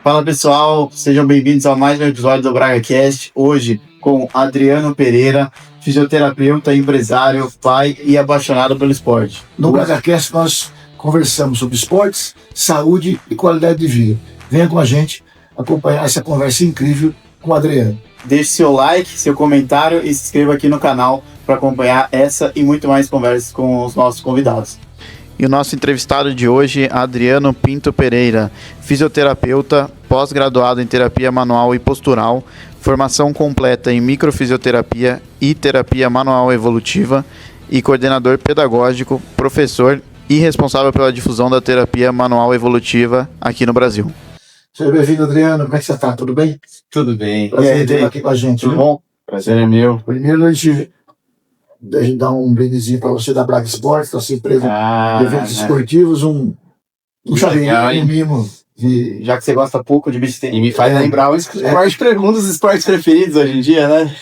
Fala pessoal, sejam bem-vindos a mais um episódio do BragaCast. Hoje com Adriano Pereira, fisioterapeuta, empresário, pai e apaixonado pelo esporte. No BragaCast nós conversamos sobre esportes, saúde e qualidade de vida. Venha com a gente acompanhar essa conversa incrível com o Adriano. Deixe seu like, seu comentário e se inscreva aqui no canal para acompanhar essa e muito mais conversas com os nossos convidados. E o nosso entrevistado de hoje, Adriano Pinto Pereira, fisioterapeuta, pós-graduado em terapia manual e postural, formação completa em microfisioterapia e terapia manual evolutiva e coordenador pedagógico, professor e responsável pela difusão da terapia manual evolutiva aqui no Brasil. Seja bem-vindo, Adriano. Como é que você está? Tudo bem? Tudo bem. Prazer ter aqui com a gente. Tudo bom? Prazer é meu. Primeiro a gente dar um brindezinho para você da Braga Esportes, nossa empresa de eventos esportivos, um chaveirinho, um mimo. Já que você gosta pouco de beach tennis. E me faz lembrar um dos esportes preferidos hoje em dia, né?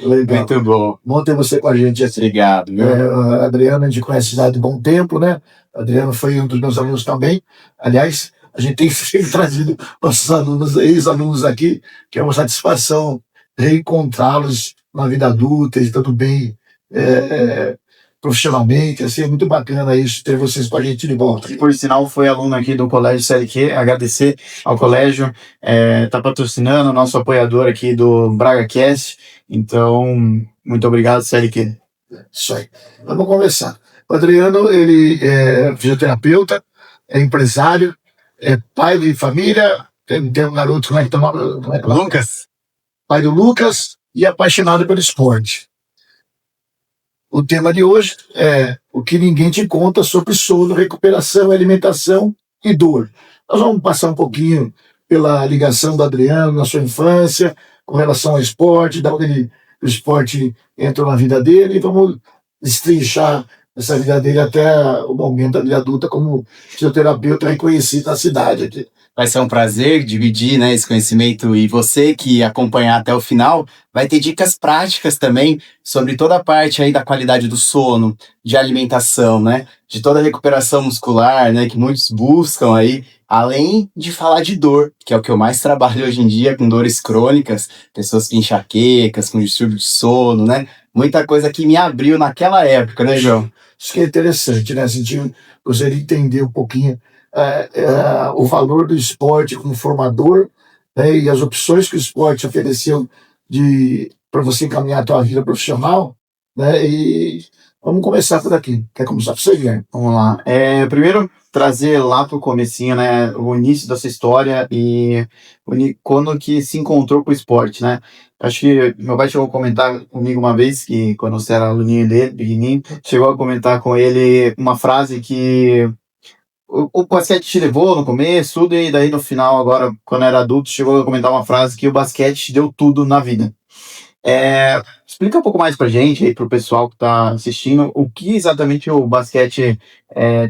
Legal. Muito bom. Bom ter você com a gente. Obrigado. Adriano, a gente conhece já de bom tempo, né? Adriano foi um dos meus alunos também. Aliás, a gente tem sempre trazido nossos alunos, ex-alunos aqui, que é uma satisfação reencontrá-los na vida adulta, estando bem profissionalmente, assim, é muito bacana isso, ter vocês com a gente de volta. E por sinal foi aluno aqui do Colégio CLQ, agradecer ao colégio, tá patrocinando, nosso apoiador aqui do BragaCast, então, muito obrigado, CLQ. Isso aí. Vamos conversar. O Adriano, ele é fisioterapeuta, é empresário, é pai de família, tem um garoto, como é que Lucas. Pai do Lucas e apaixonado pelo esporte. O tema de hoje é o que ninguém te conta sobre sono, recuperação, alimentação e dor. Nós vamos passar um pouquinho pela ligação do Adriano na sua infância, com relação ao esporte, da onde o esporte entrou na vida dele, e vamos destrinchar essa vida dele até o momento da vida adulta como fisioterapeuta reconhecido na cidade aqui. Vai ser um prazer dividir, né, esse conhecimento, e você que acompanhar até o final vai ter dicas práticas também sobre toda a parte aí da qualidade do sono, de alimentação, né, de toda a recuperação muscular, né, que muitos buscam aí, além de falar de dor, que é o que eu mais trabalho hoje em dia, com dores crônicas, pessoas com enxaquecas, com distúrbio de sono, né, muita coisa que me abriu naquela época, né, João? Isso que é interessante, né, a gente gostaria de entender um pouquinho o valor do esporte como formador, né, e as opções que o esporte ofereceu para você encaminhar a tua vida profissional, né, e vamos começar por aqui. Quer começar por você, Guilherme? Vamos lá. Primeiro, trazer lá pro comecinho, né, o início dessa história e quando que se encontrou com o esporte, né? Acho que meu pai chegou a comentar comigo uma vez, que quando você era aluninho dele, pequenininho, chegou a comentar com ele uma frase que o basquete te levou no começo, tudo, e daí no final, agora, quando era adulto, chegou a comentar uma frase que o basquete te deu tudo na vida. Explica um pouco mais pra gente, aí pro pessoal que tá assistindo, o que exatamente o basquete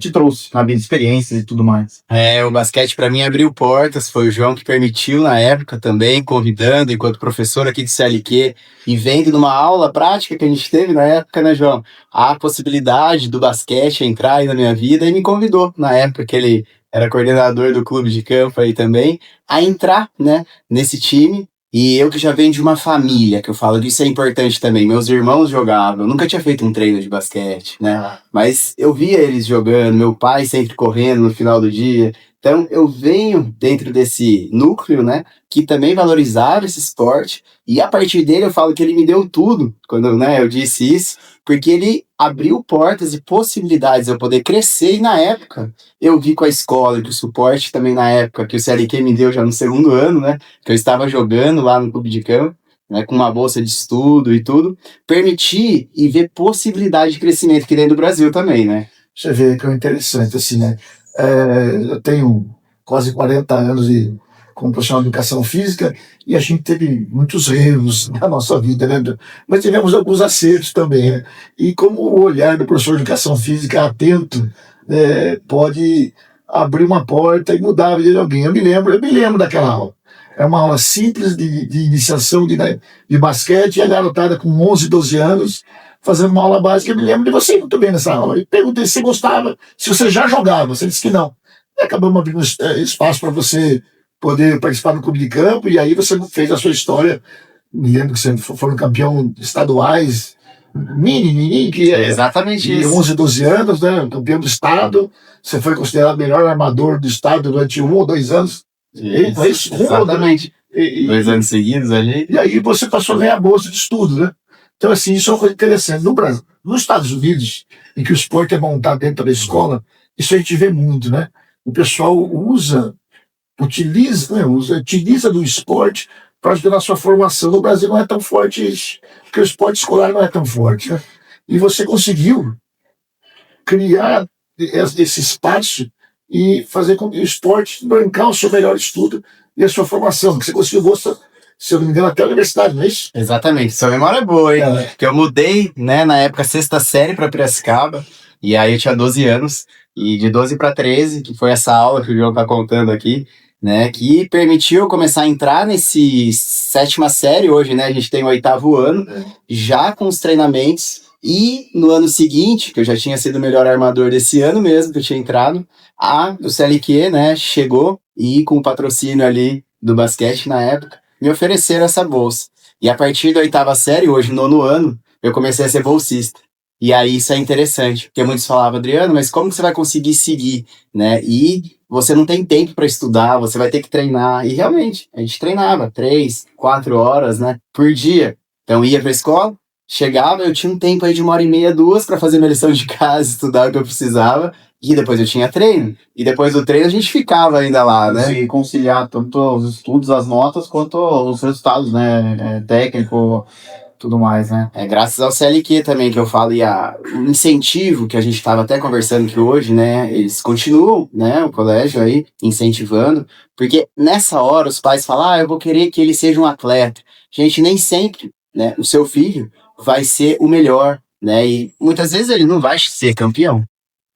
te trouxe na vida, experiências e tudo mais. O basquete para mim abriu portas, foi o João que permitiu na época também, convidando enquanto professor aqui de CLQ, e vendo numa aula prática que a gente teve na época, né, João, a possibilidade do basquete entrar aí na minha vida, e me convidou na época que ele era coordenador do clube de campo aí também, a entrar, né, nesse time. E eu que já venho de uma família, que eu falo que isso é importante também, meus irmãos jogavam, eu nunca tinha feito um treino de basquete, né, mas eu via eles jogando, meu pai sempre correndo no final do dia, então eu venho dentro desse núcleo, né, que também valorizava esse esporte, e a partir dele eu falo que ele me deu tudo, quando, né, eu disse isso, porque ele abriu portas e possibilidades de eu poder crescer, e na época eu vi com a escola, que o suporte também na época, que o CLQ me deu já no segundo ano, né, que eu estava jogando lá no clube de campo, né, com uma bolsa de estudo e tudo, permitir e ver possibilidade de crescimento aqui dentro do Brasil também, né. Você vê que é interessante, assim, né, eu tenho quase 40 anos como profissional de educação física, e a gente teve muitos erros na nossa vida, né? Mas tivemos alguns acertos também, né? E como o olhar do professor de educação física atento pode abrir uma porta e mudar a vida de alguém. Eu me lembro daquela aula. É uma aula simples de iniciação de basquete, e a garotada com 11, 12 anos fazendo uma aula básica. Eu me lembro de você muito bem nessa aula. E perguntei se você gostava, se você já jogava. Você disse que não. E acabamos abrindo espaço para você poder participar do clube de campo, e aí você fez a sua história. Me lembro que você foi campeão estaduais, mini, que É exatamente de isso. 11, 12 anos, né? Campeão do estado. Você foi considerado o melhor armador do estado durante 1 ou 2 anos. Isso, Isso, exatamente. E, 2 anos seguidos ali. e aí você passou a ganhar bolsa de estudo, né? Então, assim, isso é uma coisa interessante. No Brasil, nos Estados Unidos, em que o esporte é montado dentro da escola, isso a gente vê muito, né? O pessoal utiliza do esporte para ajudar na sua formação. No Brasil não é tão forte isso, porque o esporte escolar não é tão forte, né? E você conseguiu criar esse espaço e fazer com que o esporte bancar o seu melhor estudo e a sua formação, que você conseguiu bolsa, se eu não me engano, até a universidade, não é isso? Exatamente, sua memória é boa, hein? É. Porque eu mudei, né, na época, 6ª série pra Piracicaba, e aí eu tinha 12 anos, e de 12 para 13, que foi essa aula que o João tá contando aqui, né, que permitiu eu começar a entrar nesse 7ª série, hoje, né, a gente tem o 8º ano, já com os treinamentos, e no ano seguinte, que eu já tinha sido o melhor armador desse ano mesmo, que eu tinha entrado, o CLQ, né, chegou, e com o patrocínio ali do basquete na época, me ofereceram essa bolsa. E a partir da 8ª série, hoje, 9º ano, eu comecei a ser bolsista. E aí isso é interessante, porque muitos falavam, Adriano, mas como que você vai conseguir seguir, né? E você não tem tempo para estudar, você vai ter que treinar. E realmente, a gente treinava 3, 4 horas, né, por dia. Então ia para a escola, chegava, eu tinha um tempo aí de 1h30, 2 para fazer minha lição de casa, estudar o que eu precisava. E depois eu tinha treino. E depois do treino a gente ficava ainda lá, né? E conciliar tanto os estudos, as notas, quanto os resultados, né? Técnico, tudo mais, né? Graças ao CLQ também que eu falo, e o incentivo que a gente estava até conversando que hoje, né? Eles continuam, né? O colégio aí incentivando, porque nessa hora os pais falam, eu vou querer que ele seja um atleta. Gente, nem sempre, né? O seu filho vai ser o melhor, né? E muitas vezes ele não vai ser campeão.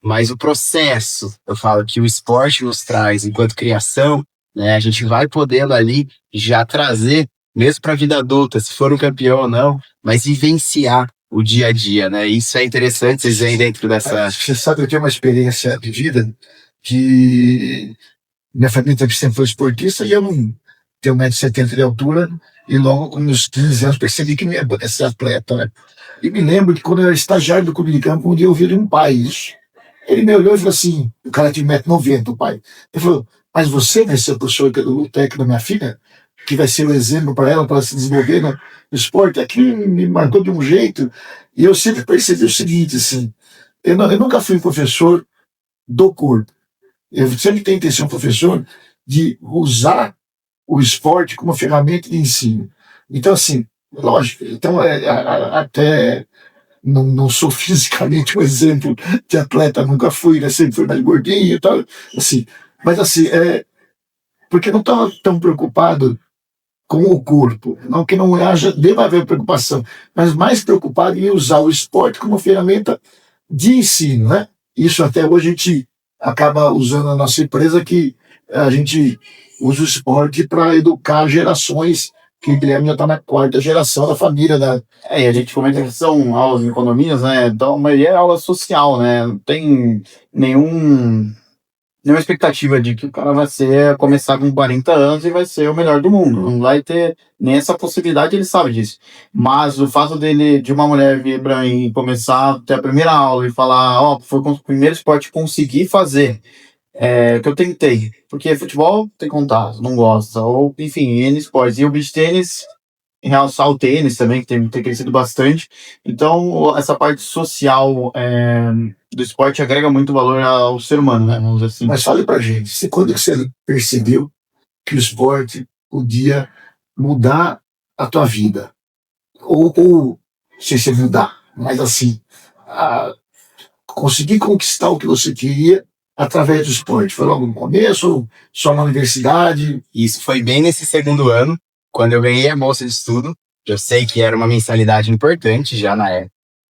Mas o processo, eu falo que o esporte nos traz enquanto criação, né? A gente vai podendo ali já trazer, mesmo para a vida adulta, se for um campeão ou não, mas vivenciar o dia a dia, né? Isso é interessante, vocês veem dentro dessa... Você sabe, eu tenho uma experiência de vida que minha família sempre foi esportista e eu não tenho 1,70 m de altura e logo com meus 15 anos percebi que não ia poder ser atleta, né? E me lembro que quando eu era estagiário do clube de campo, um dia eu ouvi de um pai isso. Ele me olhou e falou assim, o cara tinha 1,90 m, o pai. Ele falou, mas você vai ser o professor do técnico da minha filha? Que vai ser o exemplo para ela se desenvolver no esporte? Aquilo me marcou de um jeito. E eu sempre percebi o seguinte, assim, eu nunca fui um professor do corpo. Eu sempre tentei ser um professor de usar o esporte como ferramenta de ensino. Então, assim, lógico, então até não sou fisicamente um exemplo de atleta, nunca fui, né? Sempre fui mais gordinho e tal, assim. Mas, assim, porque não estava tão preocupado com o corpo, não que não deva haver preocupação, mas mais preocupado em usar o esporte como ferramenta de ensino, né? Isso até hoje a gente acaba usando na nossa empresa, que a gente usa o esporte para educar gerações, que o Guilherme já está na 4ª geração da família. E a gente comenta que são aulas de economias, né? Então, a maioria é aula social, né? Não tem nenhuma expectativa de que o cara vai começar com 40 anos e vai ser o melhor do mundo. Não vai ter nem essa possibilidade, ele sabe disso. Mas o fato de uma mulher vir para mim começar a ter a primeira aula e falar, foi o primeiro esporte que consegui fazer, que eu tentei. Porque futebol tem contato, não gosta. Ou, enfim, N esportes. E o beach tênis, em realçar o tênis também, que tem crescido bastante. Então, essa parte social do esporte agrega muito valor ao ser humano, né? Vamos dizer assim. Mas fale pra gente, quando que você percebeu que o esporte podia mudar a tua vida? Ou se você mudar, mas assim, conseguir conquistar o que você queria através do esporte? Foi logo no começo ou só na universidade? Isso foi bem nesse 2º ano, quando eu ganhei a bolsa de estudo. Eu sei que era uma mensalidade importante já na época.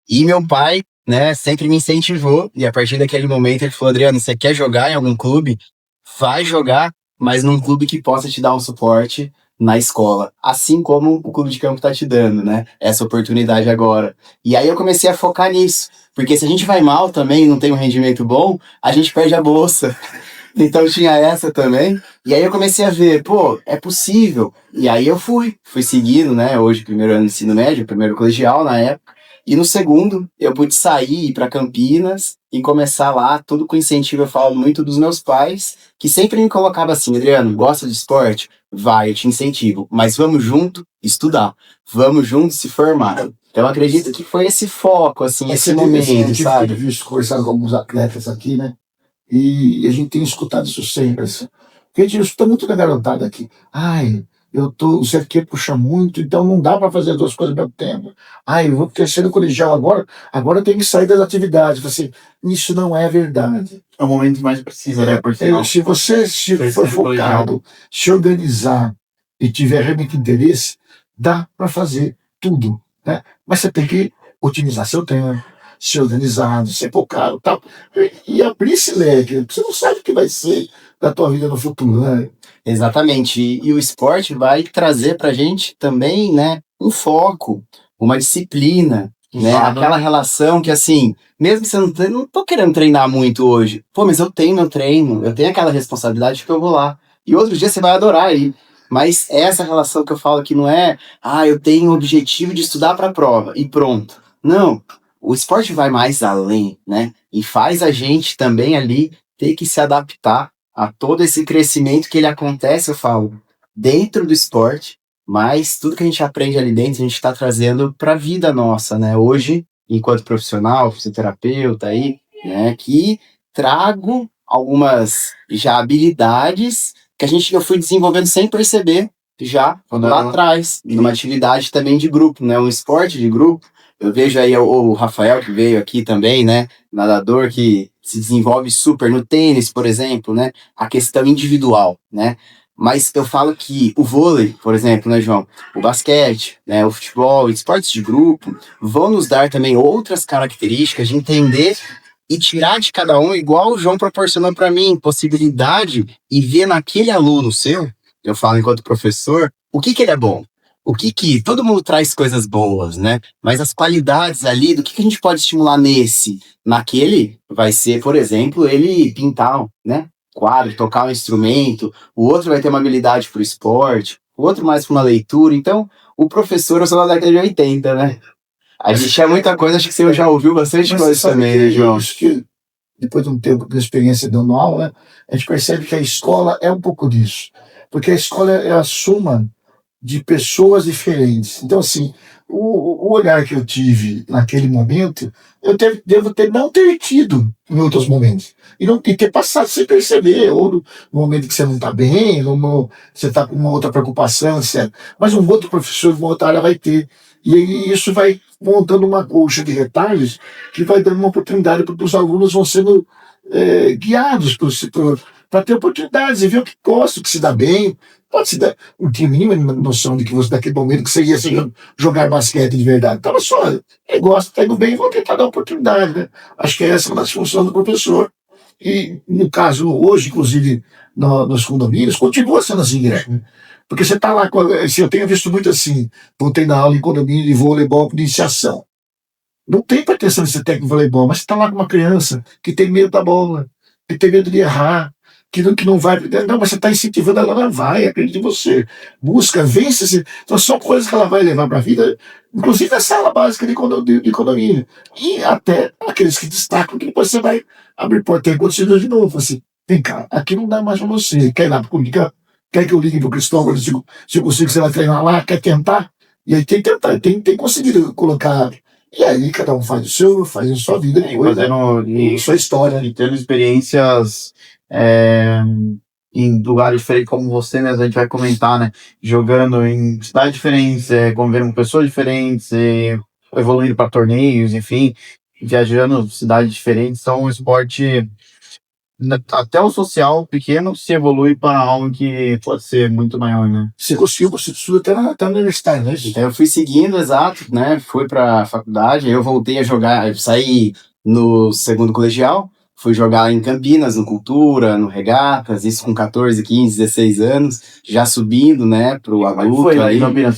E meu pai, né, sempre me incentivou, e a partir daquele momento ele falou, Adriano, você quer jogar em algum clube? Vai jogar, mas num clube que possa te dar um suporte na escola, assim como o clube de campo está te dando, né, essa oportunidade agora. E aí eu comecei a focar nisso, porque se a gente vai mal também, não tem um rendimento bom, a gente perde a bolsa. Então tinha essa também. E aí eu comecei a ver, pô, é possível. E aí eu fui seguindo, né? Hoje, primeiro ano de ensino médio, primeiro colegial na época. E no segundo, eu pude sair, ir para Campinas e começar lá, tudo com incentivo. Eu falo muito dos meus pais, que sempre me colocavam assim: Adriano, gosta de esporte? Vai, eu te incentivo. Mas vamos junto estudar. Vamos junto se formar. Então eu acredito que foi esse foco, assim, esse momento, sabe? Eu sabe? visto conversando com alguns atletas aqui, né? E a gente tem escutado isso sempre, assim. Porque a gente escuta muito da garotada aqui. Ai, eu tô, o CFQ puxa muito, então não dá para fazer as duas coisas ao mesmo tempo. Ai, eu vou pro terceiro colegial agora eu tenho que sair das atividades. Assim, isso não é verdade. É o momento que mais precisa, né? Porque Se você for focado, se organizar e tiver realmente interesse, dá para fazer tudo, né? Mas você tem que otimizar seu tempo, ser organizado, ser focado e tal. E abrir esse leque. Você não sabe o que vai ser da tua vida no futuro, né? Exatamente. E o esporte vai trazer pra gente também, né, um foco, uma disciplina, né? Aquela relação que, assim, mesmo que você não tô querendo treinar muito hoje, pô, mas eu tenho meu treino, eu tenho aquela responsabilidade que eu vou lá. E outro dia você vai adorar aí. Mas essa relação que eu falo que não é, eu tenho o objetivo de estudar para a prova e pronto. Não, o esporte vai mais além, né? E faz a gente também ali ter que se adaptar a todo esse crescimento que ele acontece, eu falo, dentro do esporte, mas tudo que a gente aprende ali dentro, a gente está trazendo para a vida nossa, né? Hoje, enquanto profissional, fisioterapeuta aí, né, que trago algumas já habilidades que eu fui desenvolvendo sem perceber já lá atrás, numa atividade também de grupo, né? Um esporte de grupo. Eu vejo aí o Rafael que veio aqui também, né? Nadador que se desenvolve super no tênis, por exemplo, né? A questão individual, né? Mas eu falo que o vôlei, por exemplo, né, João? O basquete, né? O futebol, esportes de grupo, vão nos dar também outras características de entender e tirar de cada um, igual o João proporcionou para mim, possibilidade e ver naquele aluno seu, eu falo enquanto professor, o que ele é bom. O que todo mundo traz coisas boas, né? Mas as qualidades ali, do que a gente pode estimular nesse? Naquele vai ser, por exemplo, ele pintar, né? Quadro, tocar um instrumento, o outro vai ter uma habilidade para o esporte, o outro mais para uma leitura. Então, o professor, eu sou da década de 80, né? A gente tinha muita coisa, acho que você já ouviu bastante coisa também, né, João? Isso que, depois de um tempo de experiência dando aula, a gente percebe que a escola é um pouco disso. Porque a escola é a soma de pessoas diferentes. Então, assim, o olhar que eu tive naquele momento, devo não ter tido em outros momentos. E ter passado sem perceber, ou no momento que você não está bem, ou você está com uma outra preocupação, etc. Mas um outro professor, uma outra área vai ter. E aí isso vai montando uma colcha de retalhos que vai dando uma oportunidade para os alunos vão sendo guiados para ter oportunidades e ver o que gosta, o que se dá bem. Pode se dar, não tinha a mínima noção de que você, daquele momento, que você ia jogar basquete de verdade. Estava só, gosta, está indo bem, vou tentar dar oportunidade. Né? Acho que essa é uma das funções do professor. E, no caso, hoje, inclusive, nos condomínios, continua sendo assim, Guilherme. Porque você está lá, assim, eu tenho visto muito assim, voltei na aula em condomínio de voleibol de iniciação. Não tem pretensão de ser técnico de voleibol, mas você está lá com uma criança que tem medo da bola, que tem medo de errar, que não vai. Não, mas você está incentivando ela vai, acredite em você. Busca, vence. Então, são coisas que ela vai levar para a vida, inclusive a sala básica de condomínio. E até aqueles que destacam, que depois você vai abrir porta e acontecido de novo. Assim, vem cá, aqui não dá mais para você. Quer ir lá para comunicar? Quer que eu ligue para o Cristóvão, se eu consigo, você vai treinar lá? Quer tentar? E aí tem que tentar, tem conseguido colocar. E aí cada um faz o seu, faz a sua vida, sua história. E tendo experiências em lugares diferentes, como você mesmo, a gente vai comentar, né? Jogando em cidades diferentes, convivendo com pessoas diferentes, evoluindo para torneios, enfim, viajando cidades diferentes. Então, um esporte, até o social pequeno, se evolui para algo que pode ser muito maior, né? Você estuda até na universidade, né? Então eu fui seguindo, exato, né? Fui para a faculdade, aí eu voltei a jogar, eu saí no segundo colegial, fui jogar em Campinas, no Cultura, no Regatas, isso com 14, 15, 16 anos, já subindo, né, pro Como adulto foi lá ali. em Campinas?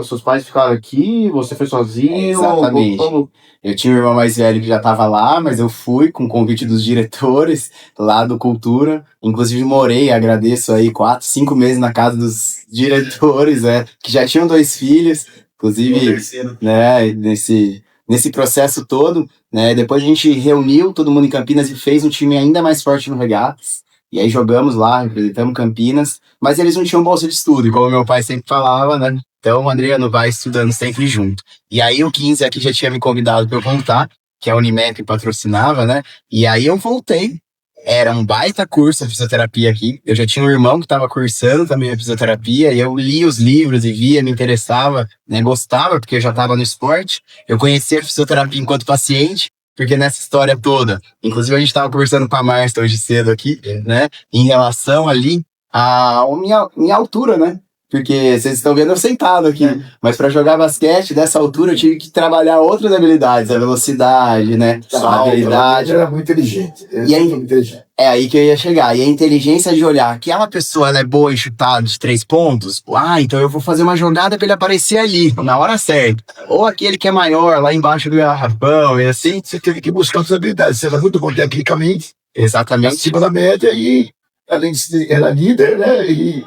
Seus pais ficaram aqui, você foi sozinho? Exatamente. Como- Eu tinha um irmão mais velho que já estava lá, mas eu fui com o convite dos diretores lá do Cultura. Inclusive morei, agradeço aí, 4, 5 meses na casa dos diretores, que já tinham 2 filhos, inclusive, né, nesse processo todo, né, depois a gente reuniu todo mundo em Campinas e fez um time ainda mais forte no Regatas. E aí jogamos lá, representamos Campinas, mas eles não tinham bolsa de estudo, e como meu pai sempre falava, né, então o Adriano vai estudando sempre junto. E aí o 15 aqui já tinha me convidado para eu voltar, que a Unimap patrocinava, né? E aí eu voltei. Era um baita curso de fisioterapia aqui. Eu já tinha um irmão que estava cursando também a fisioterapia, e eu li os livros e via, me interessava, né? Gostava, porque eu já estava no esporte. Eu conhecia a fisioterapia enquanto paciente, porque nessa história toda, inclusive a gente estava conversando com a Marcia hoje cedo aqui, né? Em relação ali à minha altura, né? Porque vocês estão vendo eu sentado aqui. Mas para jogar basquete, dessa altura, eu tive que trabalhar outras habilidades, a velocidade, né? A habilidade. Ele era muito inteligente. E aí, é aí que eu ia chegar. E a inteligência de olhar, aquela pessoa ela é boa em chutar de 3 pontos, então eu vou fazer uma jogada para ele aparecer ali, na hora certa. Ou aquele que é maior, lá embaixo do garrafão, e assim. Você teve que buscar suas habilidades. Você era muito bom tecnicamente, Exatamente. acima da média, e além de ser, era líder, né? E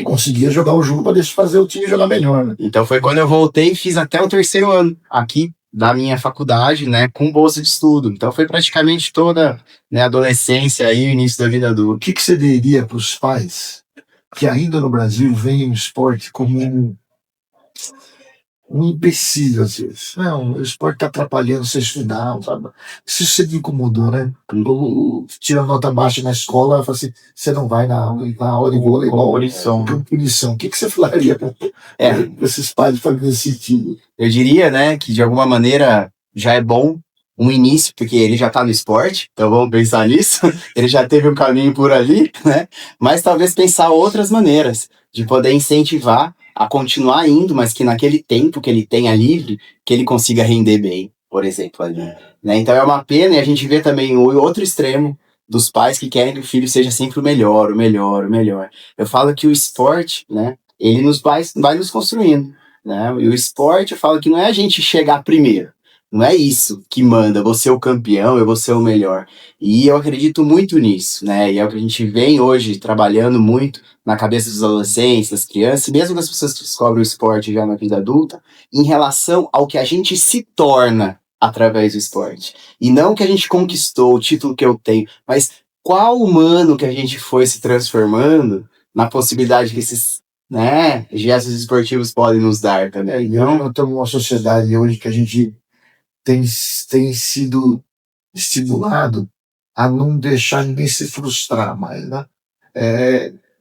conseguia jogar o jogo para fazer o time jogar melhor, né? Então foi quando eu voltei e fiz até o 3º ano aqui da minha faculdade, né, com bolsa de estudo. Então foi praticamente toda, né, adolescência aí, o início da vida adulta. O que você diria para os pais que ainda no Brasil veem o esporte como um empecilho, às vezes? Não, o esporte está atrapalhando você estudar, sabe? Isso sempre me incomodou, né? Tira nota baixa na escola, fala assim, você não vai na aula de voleibol. Punição. Punição. O que você falaria para esses pais fazendo esse sentido? Eu diria, né, que de alguma maneira já é bom um início, porque ele já tá no esporte, então vamos pensar nisso. Ele já teve um caminho por ali, né? Mas talvez pensar outras maneiras de poder incentivar a continuar indo, mas que naquele tempo que ele tenha livre, que ele consiga render bem, por exemplo, ali, né? Então é uma pena, e a gente vê também o outro extremo dos pais que querem que o filho seja sempre o melhor, o melhor, o melhor. Eu falo que o esporte, né, ele vai nos construindo, né? E o esporte, eu falo que não é a gente chegar primeiro, não é isso que manda, eu vou ser o campeão, eu vou ser o melhor. E eu acredito muito nisso, né? E é o que a gente vem hoje trabalhando muito na cabeça dos adolescentes, das crianças, mesmo das pessoas que descobrem o esporte já na vida adulta, em relação ao que a gente se torna através do esporte. E não que a gente conquistou, o título que eu tenho, mas qual humano que a gente foi se transformando na possibilidade que esses, né, gestos esportivos podem nos dar também. Então, nós estamos numa sociedade hoje que a gente tem sido estimulado a não deixar ninguém se frustrar mais, né?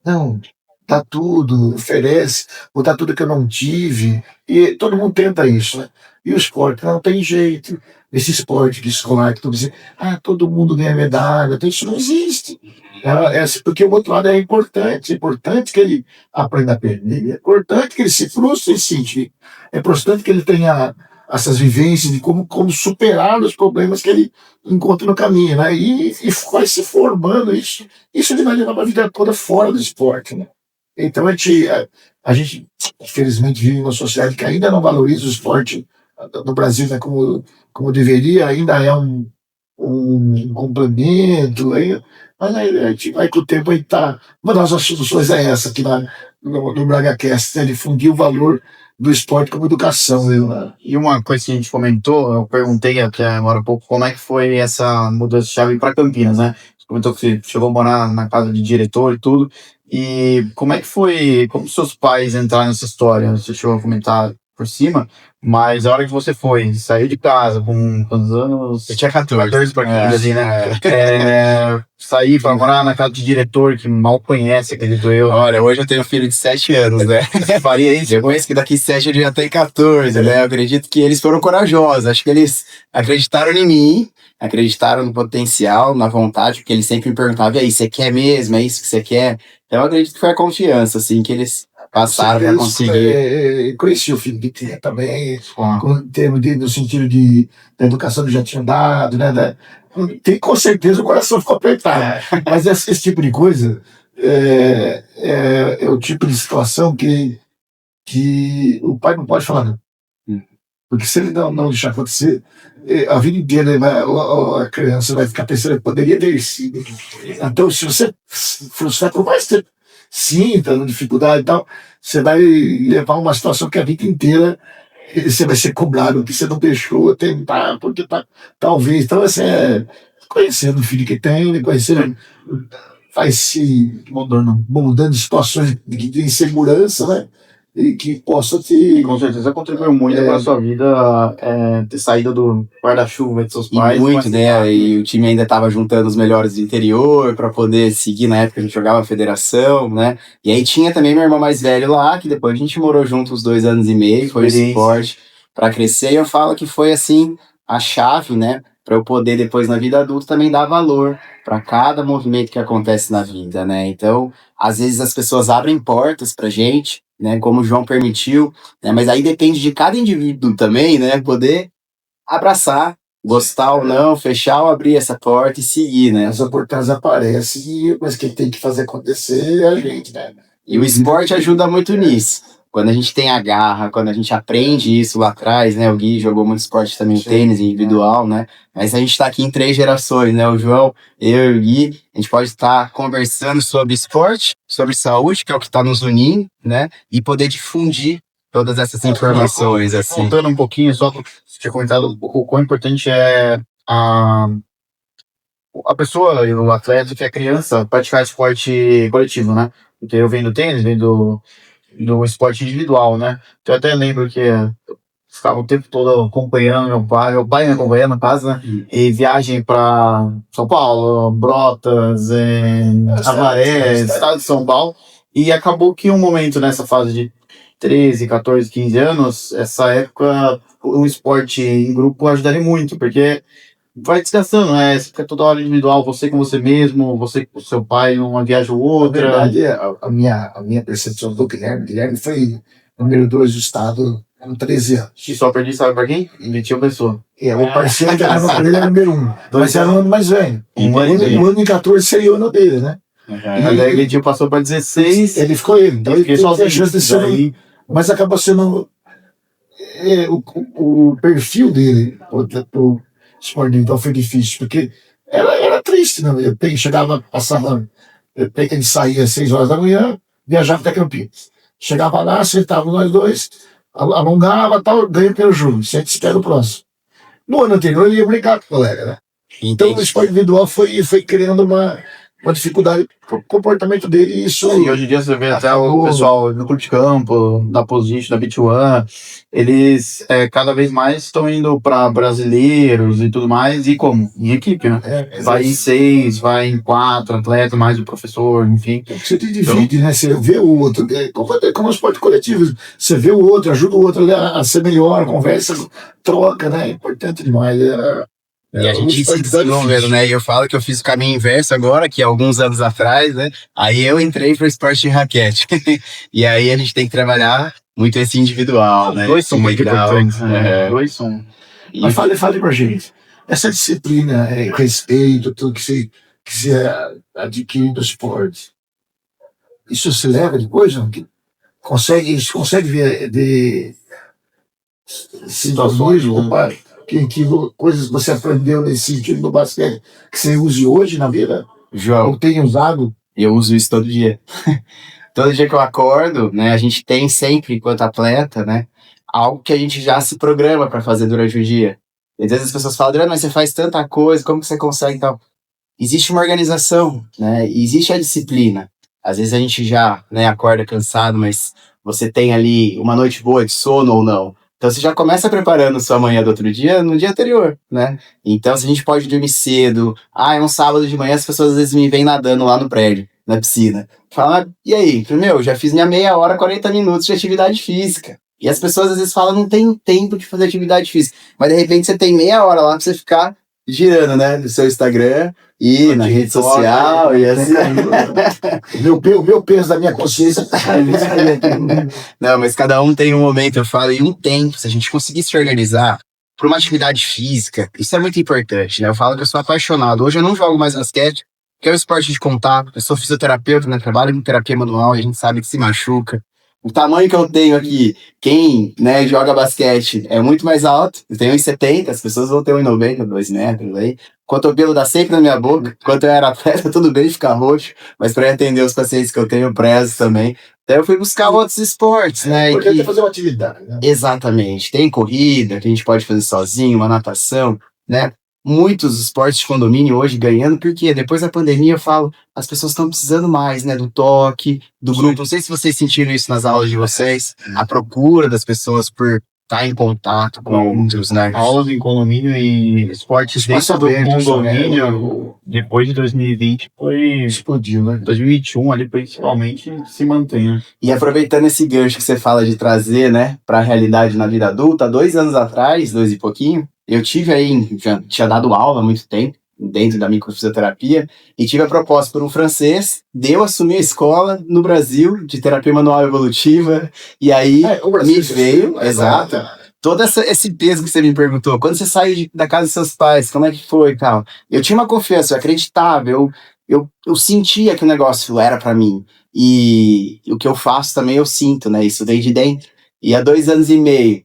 Não, dá tudo, oferece, ou dá tudo que eu não tive, e todo mundo tenta isso, né? E o esporte, não tem jeito. Esse esporte de escolar que tu diz, todo mundo ganha medalha, então isso não existe. Porque o outro lado é importante que ele aprenda a perder, é importante que ele se frustre e sentir, é importante que ele tenha essas vivências de como superar os problemas que ele encontra no caminho, né? E vai se formando isso ele vai levar a vida toda fora do esporte, né? Então a gente infelizmente vive numa sociedade que ainda não valoriza o esporte no Brasil, né, como deveria, ainda é um complemento, mas aí a gente vai com o tempo, uma das nossas soluções é essa aqui no BragaCast, né, difundir o valor do esporte como educação. Né? E uma coisa que a gente comentou, eu perguntei até agora um pouco como é que foi essa mudança de chave para Campinas, né? Você comentou que você chegou a morar na casa de diretor e tudo. E como é que foi, como seus pais entraram nessa história? Você chegou a comentar por cima, mas a hora que você saiu de casa com quantos anos? Eu tinha 14 para 15, assim, né? Sair para morar na casa de diretor que mal conhece, acredito eu. Olha, hoje eu tenho um filho de 7 anos, né? Faria isso? Eu conheço que daqui 7 eu já tenho 14, né? Eu acredito que eles foram corajosos. Acho que eles acreditaram em mim, acreditaram no potencial, na vontade, porque eles sempre me perguntavam, e aí, você quer mesmo? É isso que você quer? Então eu acredito que foi a confiança, assim, que eles passaram para conseguir. Conheci o filho que tinha também, em termos no sentido da educação que já tinha dado, né? com certeza o coração ficou apertado. Mas esse tipo de coisa é o tipo de situação que o pai não pode falar não. Porque se ele não deixar acontecer, a vida inteira a criança vai ficar pensando que poderia ter sido. Então, se você frustrar por mais tempo, sim, tá na dificuldade e tal, você vai levar uma situação que a vida inteira você vai ser cobrado, que você não deixou tentar, porque talvez. Então, assim, conhecendo o filho que tem, conhecendo, vai se moldando situações de insegurança, né? E que possa te. Com certeza contribuiu muito para a sua vida ter saído do guarda-chuva de seus pais. E muito, né? E o time ainda estava juntando os melhores do interior para poder seguir. Na época a gente jogava a federação, né? E aí tinha também meu irmão mais velho lá, que depois a gente morou junto uns 2 anos e meio, foi o suporte para crescer. E eu falo que foi assim a chave, né? Para eu poder depois na vida adulta também dar valor para cada movimento que acontece na vida, né? Então, às vezes as pessoas abrem portas pra gente, né, como o João permitiu, né, mas aí depende de cada indivíduo também, né, poder abraçar, gostar ou não, fechar ou abrir essa porta e seguir, né. As oportunidades aparecem, mas quem tem que fazer acontecer é a gente, né. E o esporte ajuda muito nisso. Quando a gente tem a garra, quando a gente aprende isso lá atrás, né, o Gui jogou muito esporte também, o tênis individual, né, mas a gente tá aqui em 3 gerações, né, o João, eu e o Gui, a gente pode estar conversando sobre esporte, sobre saúde, que é o que tá nos unindo, né, e poder difundir todas essas informações, assim. Voltando um pouquinho, só que você tinha comentado o quão importante é a pessoa, o atleta, que é criança, praticar esporte coletivo, né, porque eu venho do tênis, venho do esporte individual, né? Então eu até lembro que eu ficava o tempo todo acompanhando meu pai me acompanhando na casa, né? E viagem para São Paulo, Brotas, Avaré, estado de São Paulo, e acabou que um momento nessa fase de 13, 14, 15 anos, essa época o esporte em grupo ajudaria muito, porque vai desgastando, né? Você fica toda hora individual, você com você mesmo, você com seu pai, uma viagem ou outra. Na verdade, a minha percepção do Guilherme foi número 2 do estado com 13 anos. E só perdi, sabe pra quem? Vitinho Pessoa. O parceiro que era ele era número 1, mas era um ano mais velho. O ano em 14 seria o ano dele, né? E aí o Vitinho passou pra 16. Ele ficou ele. Então ele teve a chance de ser aí. Mas acabou sendo o perfil dele, o esporte individual foi difícil, porque era triste, né? Chegava, passava, ele saía às 6 horas da manhã, viajava até Campinas. Chegava lá, sentava nós dois, alongava, tal, ganha pelo jogo, sempre espera o próximo. No ano anterior ele ia brincar com o colega, né? Então o esporte individual foi criando uma dificuldade pro comportamento dele, e isso. E hoje em dia você vê até o pessoal no clube de campo, da Position, da Beach One, eles cada vez mais estão indo para brasileiros e tudo mais, e como? Em equipe, né? Vai em 6, vai em 4 atletas, mais o professor, enfim. Você te divide, né? Você vê o outro, como esporte coletivo, você vê o outro, ajuda o outro a ser melhor, conversa, troca, né? É importante demais. E a gente se desenvolvendo, né? E eu falo que eu fiz o caminho inverso agora, que alguns anos atrás, né? Aí eu entrei para o esporte de raquete. E aí a gente tem que trabalhar muito esse individual, né? Dois são muito importantes, né? Dois são. Mas fale pra gente. Essa disciplina, respeito, tudo que você adquire do esporte, isso se leva depois, não? Consegue ver de situações, que coisas você aprendeu nesse sentido do basquete que você use hoje na vida? João, ou tem usado? Eu uso isso todo dia. Todo dia que eu acordo, né, a gente tem sempre, enquanto atleta, né, algo que a gente já se programa para fazer durante o dia. E às vezes as pessoas falam, Adriano, mas você faz tanta coisa, como que você consegue e tal? Existe uma organização, né, e existe a disciplina. Às vezes a gente já, né, acorda cansado, mas você tem ali uma noite boa de sono ou não. Então você já começa preparando sua manhã do outro dia, no dia anterior, né? Então se a gente pode dormir cedo, é um sábado de manhã, as pessoas às vezes me vêm nadando lá no prédio, na piscina. Fala, e aí? Já fiz minha meia hora, 40 minutos de atividade física. E as pessoas às vezes falam, não tem tempo de fazer atividade física. Mas de repente você tem meia hora lá pra você ficar girando, né? No seu Instagram e na rede social e assim. O meu peso da minha consciência. Não, mas cada um tem um momento, eu falo, e um tempo. Se a gente conseguir se organizar, por uma atividade física. Isso é muito importante, né? Eu falo que eu sou apaixonado. Hoje eu não jogo mais basquete, que é um esporte de contato. Eu sou fisioterapeuta, né? Trabalho com terapia manual e a gente sabe que se machuca. O tamanho que eu tenho aqui, quem, né, joga basquete é muito mais alto. Eu tenho 1,70, as pessoas vão ter 1,90, 2 metros aí. O cotovelo dá sempre na minha boca. Enquanto eu era atleta, tudo bem ficar roxo, mas para atender os pacientes que eu tenho, eu prezo também. Daí eu fui buscar outros esportes, né? Porque que- tem fazer uma atividade, né? Exatamente. Tem corrida, que a gente pode fazer sozinho, uma natação, né? Muitos esportes de condomínio hoje ganhando, porque depois da pandemia eu falo, as pessoas estão precisando mais, né? Do toque, do grupo. Não sei se vocês sentiram isso nas aulas de vocês, a procura das pessoas por estar em contato com outros, né? Aulas em condomínio e esportes Espaço dentro do aberto, condomínio, depois de 2020, foi Explodiu, né? 2021 ali principalmente se mantém, né? E aproveitando esse gancho que você fala de trazer, né, para a realidade na vida adulta, 2 anos atrás, 2 e pouquinho, eu tive aí, já tinha dado aula há muito tempo, dentro da microfisioterapia, e tive a proposta por um francês de eu assumir a escola no Brasil de terapia manual evolutiva, e aí O Brasil me veio, é, exato, todo esse peso que você me perguntou, quando você saiu da casa dos seus pais, como é que foi, tal? Eu tinha uma confiança, eu acreditava, eu sentia que o negócio era para mim. E o que eu faço também eu sinto, né? Isso desde dentro. E há 2 anos e meio,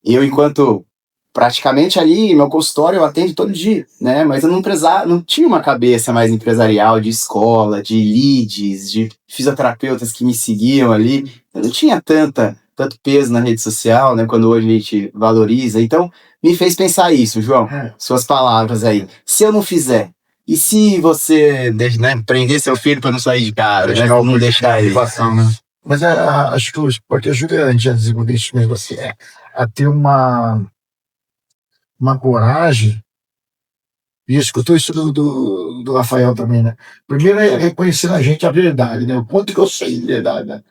eu, enquanto praticamente ali, meu consultório eu atendo todo dia, né? Mas eu não tinha uma cabeça mais empresarial de escola, de leads, de fisioterapeutas que me seguiam ali. Eu não tinha tanto peso na rede social, né? Quando hoje a gente valoriza. Então, me fez pensar isso, João. Suas palavras aí. Se eu não fizer, e se você, né, prender seu filho para não sair de casa, né? Não deixar ele. Né? Mas acho que o esporte ajuda a gente a desenvolver isso mesmo, assim, a ter uma coragem. E escutou isso do Rafael também, né? Primeiro é reconhecer na gente a verdade, né? O quanto que eu sei de verdade, né?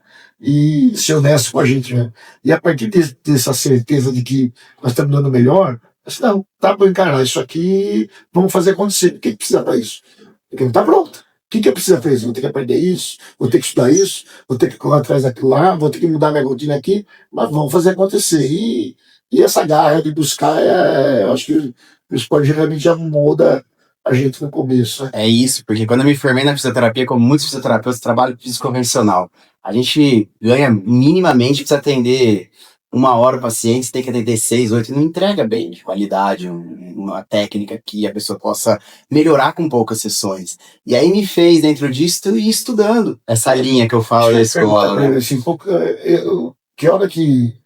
E ser honesto com a gente, né? E a partir dessa certeza de que nós estamos dando o melhor, assim, não, tá para encarar isso aqui, vamos fazer acontecer. O que precisa para isso? Porque não está pronto. O que eu preciso fazer? Vou ter que aprender isso, vou ter que estudar isso, vou ter que correr atrás daquilo lá, vou ter que mudar minha rotina aqui, mas vamos fazer acontecer. E essa garra de buscar, eu acho que o esporte geralmente já muda a gente no começo, né? É isso, porque quando eu me formei na fisioterapia, como muitos fisioterapeutas, trabalho físico convencional. A gente ganha minimamente, precisa atender 1 hora o paciente, tem que atender 6, 8, não entrega bem de qualidade, uma técnica que a pessoa possa melhorar com poucas sessões. E aí me fez, dentro disso, ir estudando essa linha que eu falo da escola, né? Assim, que hora que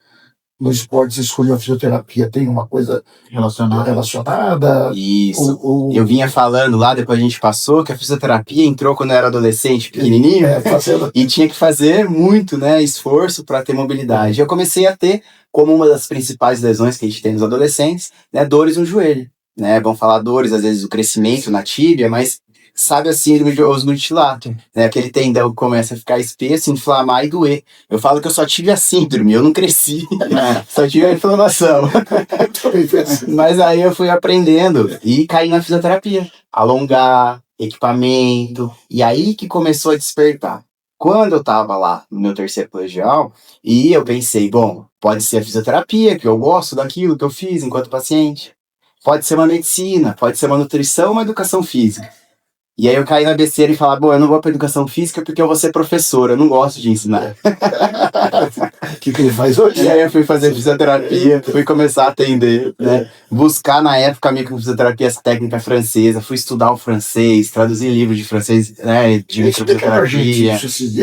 no esporte você escolheu a fisioterapia? Tem uma coisa relacionada? Isso. Ou Eu vinha falando lá, depois a gente passou, que a fisioterapia entrou quando eu era adolescente, pequenininho, fazendo e tinha que fazer muito, né, esforço para ter mobilidade. Eu comecei a ter, como uma das principais lesões que a gente tem nos adolescentes, né, dores no joelho. Né? Vamos falar dores, às vezes, o crescimento na tíbia, mas sabe a síndrome de osmodilato, né? Aquele tendão que começa a ficar espesso, inflamar e doer. Eu falo que eu só tive a síndrome, eu não cresci, só tive a inflamação. Mas aí eu fui aprendendo e caí na fisioterapia. Alongar, equipamento, e aí que começou a despertar. Quando eu tava lá no meu terceiro colegial, e eu pensei, bom, pode ser a fisioterapia, que eu gosto daquilo que eu fiz enquanto paciente. Pode ser uma medicina, pode ser uma nutrição, uma educação física. E aí eu caí na besteira e falar, bom, eu não vou para educação física porque eu vou ser professor, eu não gosto de ensinar. O que ele faz hoje? E aí eu fui fazer fisioterapia, fui começar a atender, né? Buscar na época a microfisioterapia, essa técnica francesa, fui estudar o francês, traduzir livros de francês, né, de microfisioterapia. Isso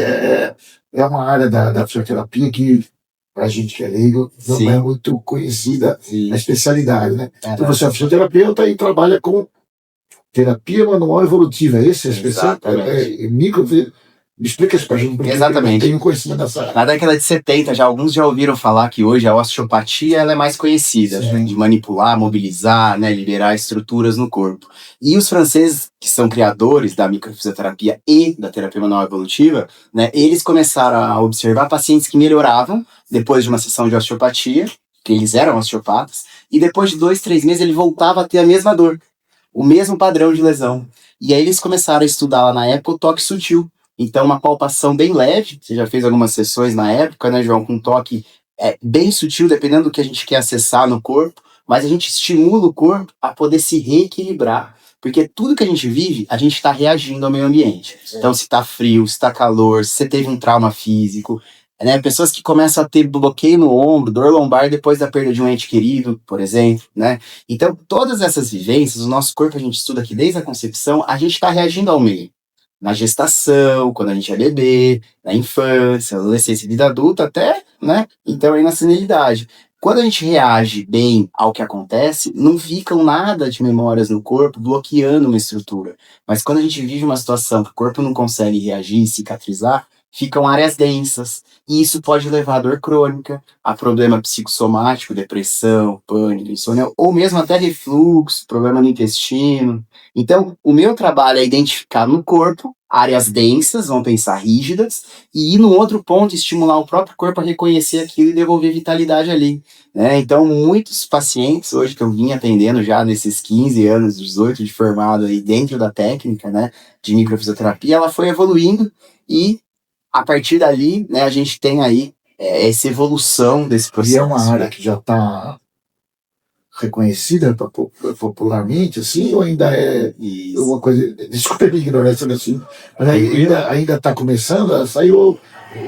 é uma área da fisioterapia que, pra gente que é leigo, não Sim. é muito conhecida Sim. a especialidade, né? Uhum. Então você é fisioterapeuta e trabalha com terapia manual evolutiva, esse é especial? Explica isso pra gente, porque Exatamente. eu tenho conhecimento dessa área. Na década de 70, alguns já ouviram falar que hoje a osteopatia ela é mais conhecida, Sim. de manipular, mobilizar, né, liberar estruturas no corpo. E os franceses, que são criadores da microfisioterapia e da terapia manual evolutiva, né, eles começaram a observar pacientes que melhoravam depois de uma sessão de osteopatia, que eles eram osteopatas, e depois de 2, 3 meses ele voltava a ter a mesma dor, o mesmo padrão de lesão. E aí eles começaram a estudar lá na época o toque sutil. Então, uma palpação bem leve, você já fez algumas sessões na época, né, João, com um toque bem sutil, dependendo do que a gente quer acessar no corpo, mas a gente estimula o corpo a poder se reequilibrar, porque tudo que a gente vive, a gente está reagindo ao meio ambiente. Então, se está frio, se está calor, se você teve um trauma físico, né? Pessoas que começam a ter bloqueio no ombro, dor lombar depois da perda de um ente querido, por exemplo, né? Então, todas essas vivências, o nosso corpo, a gente estuda aqui desde a concepção, a gente está reagindo ao meio. Na gestação, quando a gente é bebê, na infância, adolescência e vida adulta, até, né? Então, aí na senilidade. Quando a gente reage bem ao que acontece, não ficam nada de memórias no corpo bloqueando uma estrutura. Mas quando a gente vive uma situação que o corpo não consegue reagir e cicatrizar, ficam áreas densas. E isso pode levar a dor crônica, a problema psicossomático, depressão, pânico, insônia, ou mesmo até refluxo, problema no intestino. Então, o meu trabalho é identificar no corpo áreas densas, vamos pensar rígidas, e ir no outro ponto, estimular o próprio corpo a reconhecer aquilo e devolver vitalidade ali. Né? Então, muitos pacientes, hoje que eu vim atendendo já nesses 15 anos, 18 de formado aí dentro da técnica, né, de microfisioterapia, ela foi evoluindo e a partir dali, né, a gente tem aí essa evolução desse processo. E é uma área né? que já está reconhecida popularmente, assim, ou ainda é Isso. uma coisa, desculpa a minha ignorância, né, assim, mas ainda está começando a sair, ou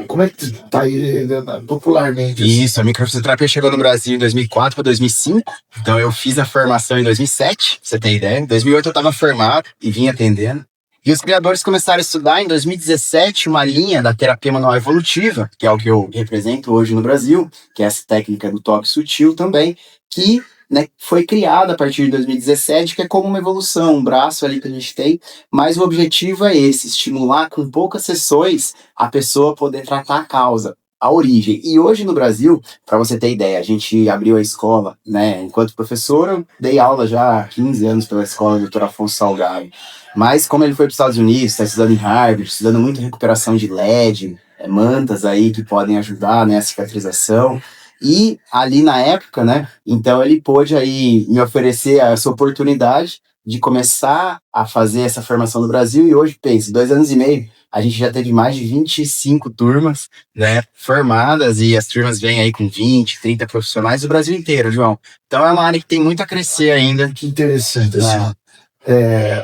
como é que está aí popularmente? Assim? Isso, a microfisioterapia chegou no Brasil em 2004 para 2005, então eu fiz a formação em 2007, pra você ter ideia. Em 2008 eu estava formado e vim atendendo. E os criadores começaram a estudar em 2017 uma linha da terapia manual evolutiva, que é o que eu represento hoje no Brasil, que é essa técnica do toque sutil também, que, né, foi criada a partir de 2017, que é como uma evolução, um braço ali que a gente tem, mas o objetivo é esse, estimular com poucas sessões a pessoa poder tratar a causa, a origem. E hoje no Brasil, para você ter ideia, a gente abriu a escola, né, enquanto professor, eu dei aula já há 15 anos pela escola do Dr. Afonso Salgado, mas como ele foi para os Estados Unidos, está estudando em Harvard, estudando muito recuperação de LED, mantas aí que podem ajudar, né, a cicatrização. E ali na época, né, então ele pôde aí me oferecer essa oportunidade de começar a fazer essa formação no Brasil. E hoje, pense, 2 anos e meio, a gente já teve mais de 25 turmas, né, formadas, e as turmas vêm aí com 20, 30 profissionais do Brasil inteiro, João. Então é uma área que tem muito a crescer ainda. Que interessante, assim.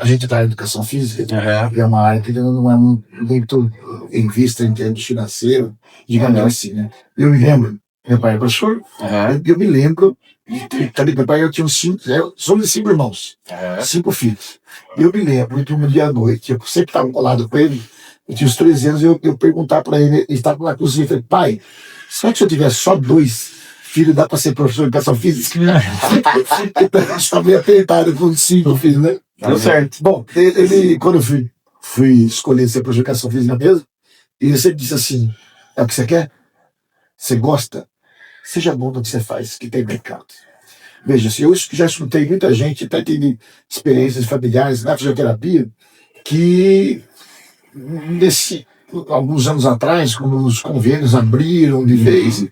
A gente está na educação física, que é uma área que não é muito em vista em termos financeiros, digamos assim, né? Eu me lembro, meu pai é professor, eu me lembro, meu pai, eu tinha somos 5 irmãos, 5 filhos. Eu me lembro de um dia à noite, eu sempre estava colado com ele, eu tinha uns 13 anos, eu perguntar para ele, ele estava na cozinha, eu falei, pai, será que se eu tivesse só 2 filhos, dá para ser professor de educação física? Então, a gente estava meio apertado com 5 filhos, né? Deu certo. Bom, ele quando eu fui escolher ser professor de educação física mesmo, ele sempre disse assim, é o que você quer? Você gosta? Seja bom no que você faz, que tem mercado. Veja, eu já escutei muita gente, até tive experiências familiares na fisioterapia, que alguns anos atrás, quando os convênios abriram de vez,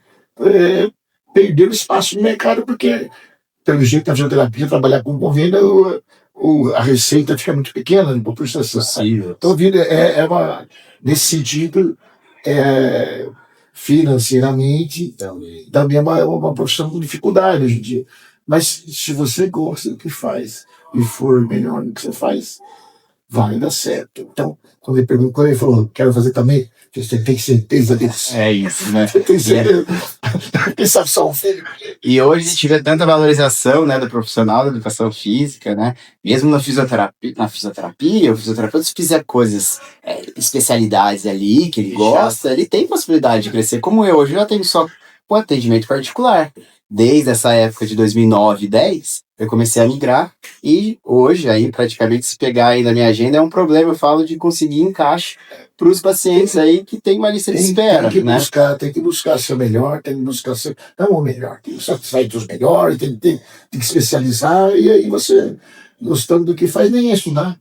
perderam espaço no mercado, porque, pelo jeito, na fisioterapia, trabalhar com convênio, a receita fica muito pequena por prestação. Então, nesse sentido, financeiramente, também é uma profissão com dificuldade hoje em dia. Mas se você gosta do que faz e for melhor no que você faz, vai dar certo. Então, quando ele falou, quero fazer também, você tem certeza disso. É isso, né? Você tem certeza. Quem sabe só um filho. E hoje a gente vê tanta valorização, né, do profissional da educação física, né? Mesmo na fisioterapia, o fisioterapeuta, se fizer coisas, especialidades ali, que ele gosta, ele tem possibilidade de crescer. Como eu, hoje eu já tenho só o atendimento particular. Desde essa época de 2009, 2010, eu comecei a migrar, e hoje, aí, praticamente, se pegar aí na minha agenda, é um problema, eu falo, de conseguir encaixe para os pacientes aí que tem uma lista de espera, né? Tem que buscar ser o melhor, tem que buscar ser, não o melhor, tem que sair dos melhores, tem que especializar, e aí você, gostando do que faz, nem é estudar.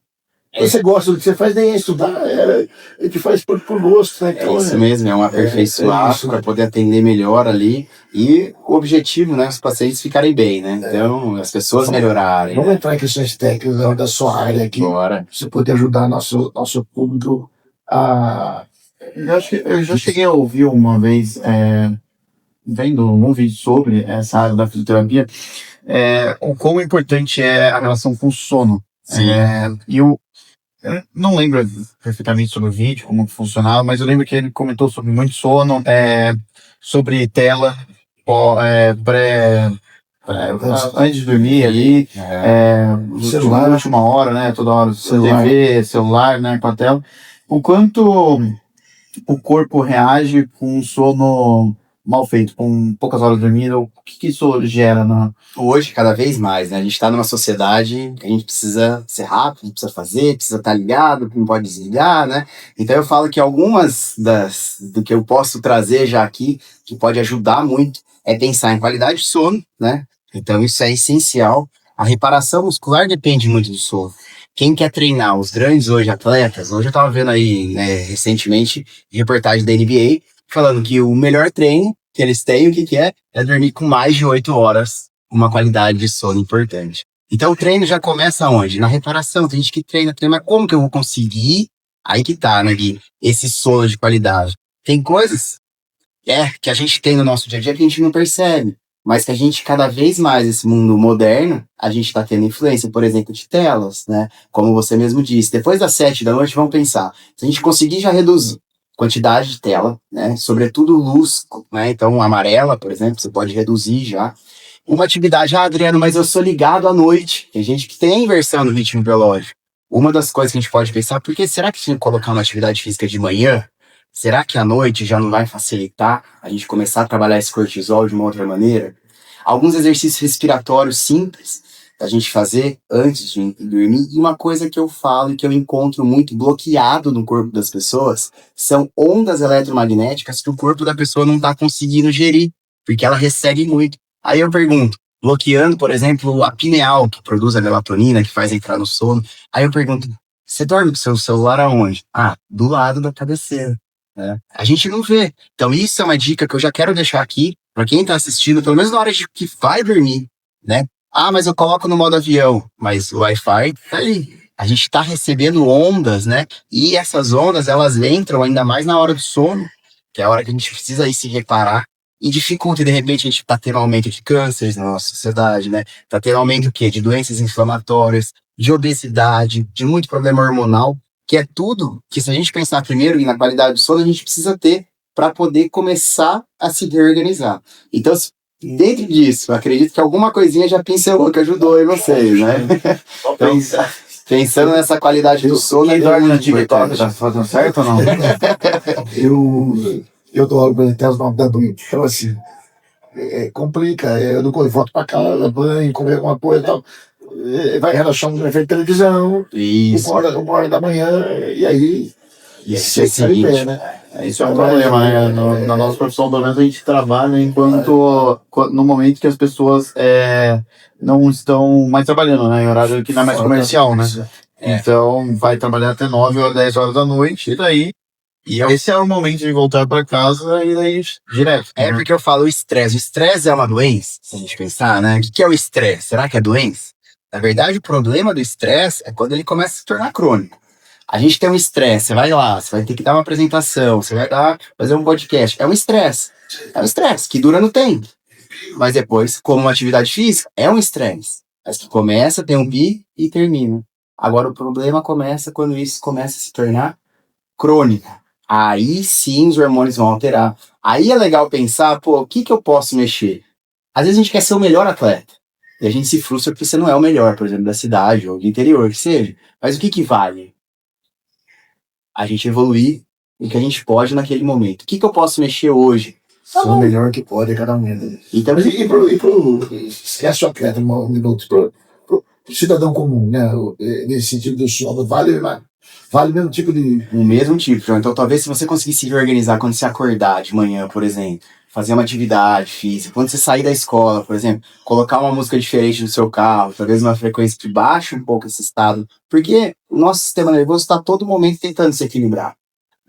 Você gosta do que você faz, nem é estudar, a gente faz por gosto, né? Então, isso mesmo, é um aperfeiçoar para poder atender melhor ali, e o objetivo, né, os pacientes ficarem bem, né? Então, as pessoas melhorarem. Vamos entrar em questões técnicas da sua área aqui, Bora. você poder ajudar nosso público a... Eu já cheguei a ouvir uma vez, vendo um vídeo sobre essa área da fisioterapia, o quão importante é a relação com o sono. Sim. E eu não lembro perfeitamente sobre o vídeo, como funcionava, mas eu lembro que ele comentou sobre muito sono, sobre tela, antes de dormir ali, Celular. na última hora, né? Toda hora, Celular. TV, celular, né? Com a tela. O quanto o corpo reage com um sono mal feito, com poucas horas dormidas, o que isso gera Hoje, cada vez mais, né? A gente está numa sociedade que a gente precisa ser rápido, precisa fazer, precisa estar ligado, não pode desligar, né? Então eu falo que algumas do que eu posso trazer já aqui, que pode ajudar muito, é pensar em qualidade de sono, né? Então isso é essencial. A reparação muscular depende muito do sono. Quem quer treinar os grandes hoje atletas, hoje eu estava vendo aí, né, recentemente, reportagem da NBA, falando que o melhor treino que eles têm, o que é? É dormir com mais de 8 horas, uma qualidade de sono importante. Então o treino já começa onde? Na reparação. Tem gente que treina, mas como que eu vou conseguir? Aí que tá, né, Gui? Esse sono de qualidade. Tem coisas que a gente tem no nosso dia a dia que a gente não percebe, mas que a gente, cada vez mais, esse mundo moderno, a gente tá tendo influência, por exemplo, de telas, né? Como você mesmo disse, depois das 7 da noite, vamos pensar, se a gente conseguir já reduzir quantidade de tela, né? Sobretudo luz, né? Então, amarela, por exemplo, você pode reduzir já. Uma atividade, Adriano, mas eu sou ligado à noite. Tem gente que tem inversão no ritmo biológico. Uma das coisas que a gente pode pensar, porque será que se a gente colocar uma atividade física de manhã, será que à noite já não vai facilitar a gente começar a trabalhar esse cortisol de uma outra maneira? Alguns exercícios respiratórios simples da gente fazer antes de dormir. E uma coisa que eu falo e que eu encontro muito bloqueado no corpo das pessoas são ondas eletromagnéticas que o corpo da pessoa não está conseguindo gerir, porque ela recebe muito. Aí eu pergunto, bloqueando, por exemplo, a pineal, que produz a melatonina, que faz entrar no sono. Aí eu pergunto, você dorme com o seu celular aonde? Ah, do lado da cabeceira. A gente não vê. Então isso é uma dica que eu já quero deixar aqui para quem está assistindo, pelo menos na hora de que vai dormir, né? Ah, mas eu coloco no modo avião, mas o Wi-Fi tá aí. A gente está recebendo ondas, né? E essas ondas, elas entram ainda mais na hora do sono, que é a hora que a gente precisa ir se reparar, e dificulta, e de repente a gente tá tendo aumento de cânceres na nossa sociedade, né? Tá tendo aumento o quê? De doenças inflamatórias, de obesidade, de muito problema hormonal, que é tudo que, se a gente pensar primeiro na qualidade do sono, a gente precisa ter para poder começar a se reorganizar. Então, dentro disso, eu acredito que alguma coisinha já pincelou, que ajudou aí vocês, né? Então, pensando nessa qualidade do sono, quem dorme no TikTok tá fazendo certo ou não? Eu dou aula até as 9 da noite. Então, assim, complica. Eu não volto pra casa, banho, comer alguma coisa e tal. Vai relaxar um efeito de televisão, Isso. uma hora da manhã, e aí Você sai em pé, né? Isso é um problema, né? Na nossa profissão, pelo menos, a gente trabalha no momento que as pessoas não estão mais trabalhando, né? Em horário que não é mais comercial, né? Então, vai trabalhar até 9 ou 10 horas da noite, e daí esse é o momento de voltar para casa e daí direto. Porque eu falo o estresse. O estresse é uma doença, se a gente pensar, né? O que é o estresse? Será que é doença? Na verdade, o problema do estresse é quando ele começa a se tornar crônico. A gente tem um estresse, você vai lá, você vai ter que dar uma apresentação, você vai fazer um podcast. É um estresse. É um estresse que dura no tempo. Mas depois, como uma atividade física, é um estresse. Mas que começa, tem um pico e termina. Agora, o problema começa quando isso começa a se tornar crônico. Aí sim os hormônios vão alterar. Aí é legal pensar, o que eu posso mexer? Às vezes a gente quer ser o melhor atleta. E a gente se frustra porque você não é o melhor, por exemplo, da cidade ou do interior, que seja. Mas o que vale? A gente evoluir o que a gente pode naquele momento. O que eu posso mexer hoje? Ser o melhor que pode a cada momento. Então, esquece o atleta um minuto. Pro cidadão comum, né? Nesse sentido do sono, vale o mesmo tipo de... O mesmo tipo, João. Então, talvez se você conseguir se reorganizar quando você acordar de manhã, por exemplo, fazer uma atividade física, quando você sair da escola, por exemplo, colocar uma música diferente no seu carro, talvez uma frequência que baixe um pouco esse estado, porque o nosso sistema nervoso está a todo momento tentando se equilibrar.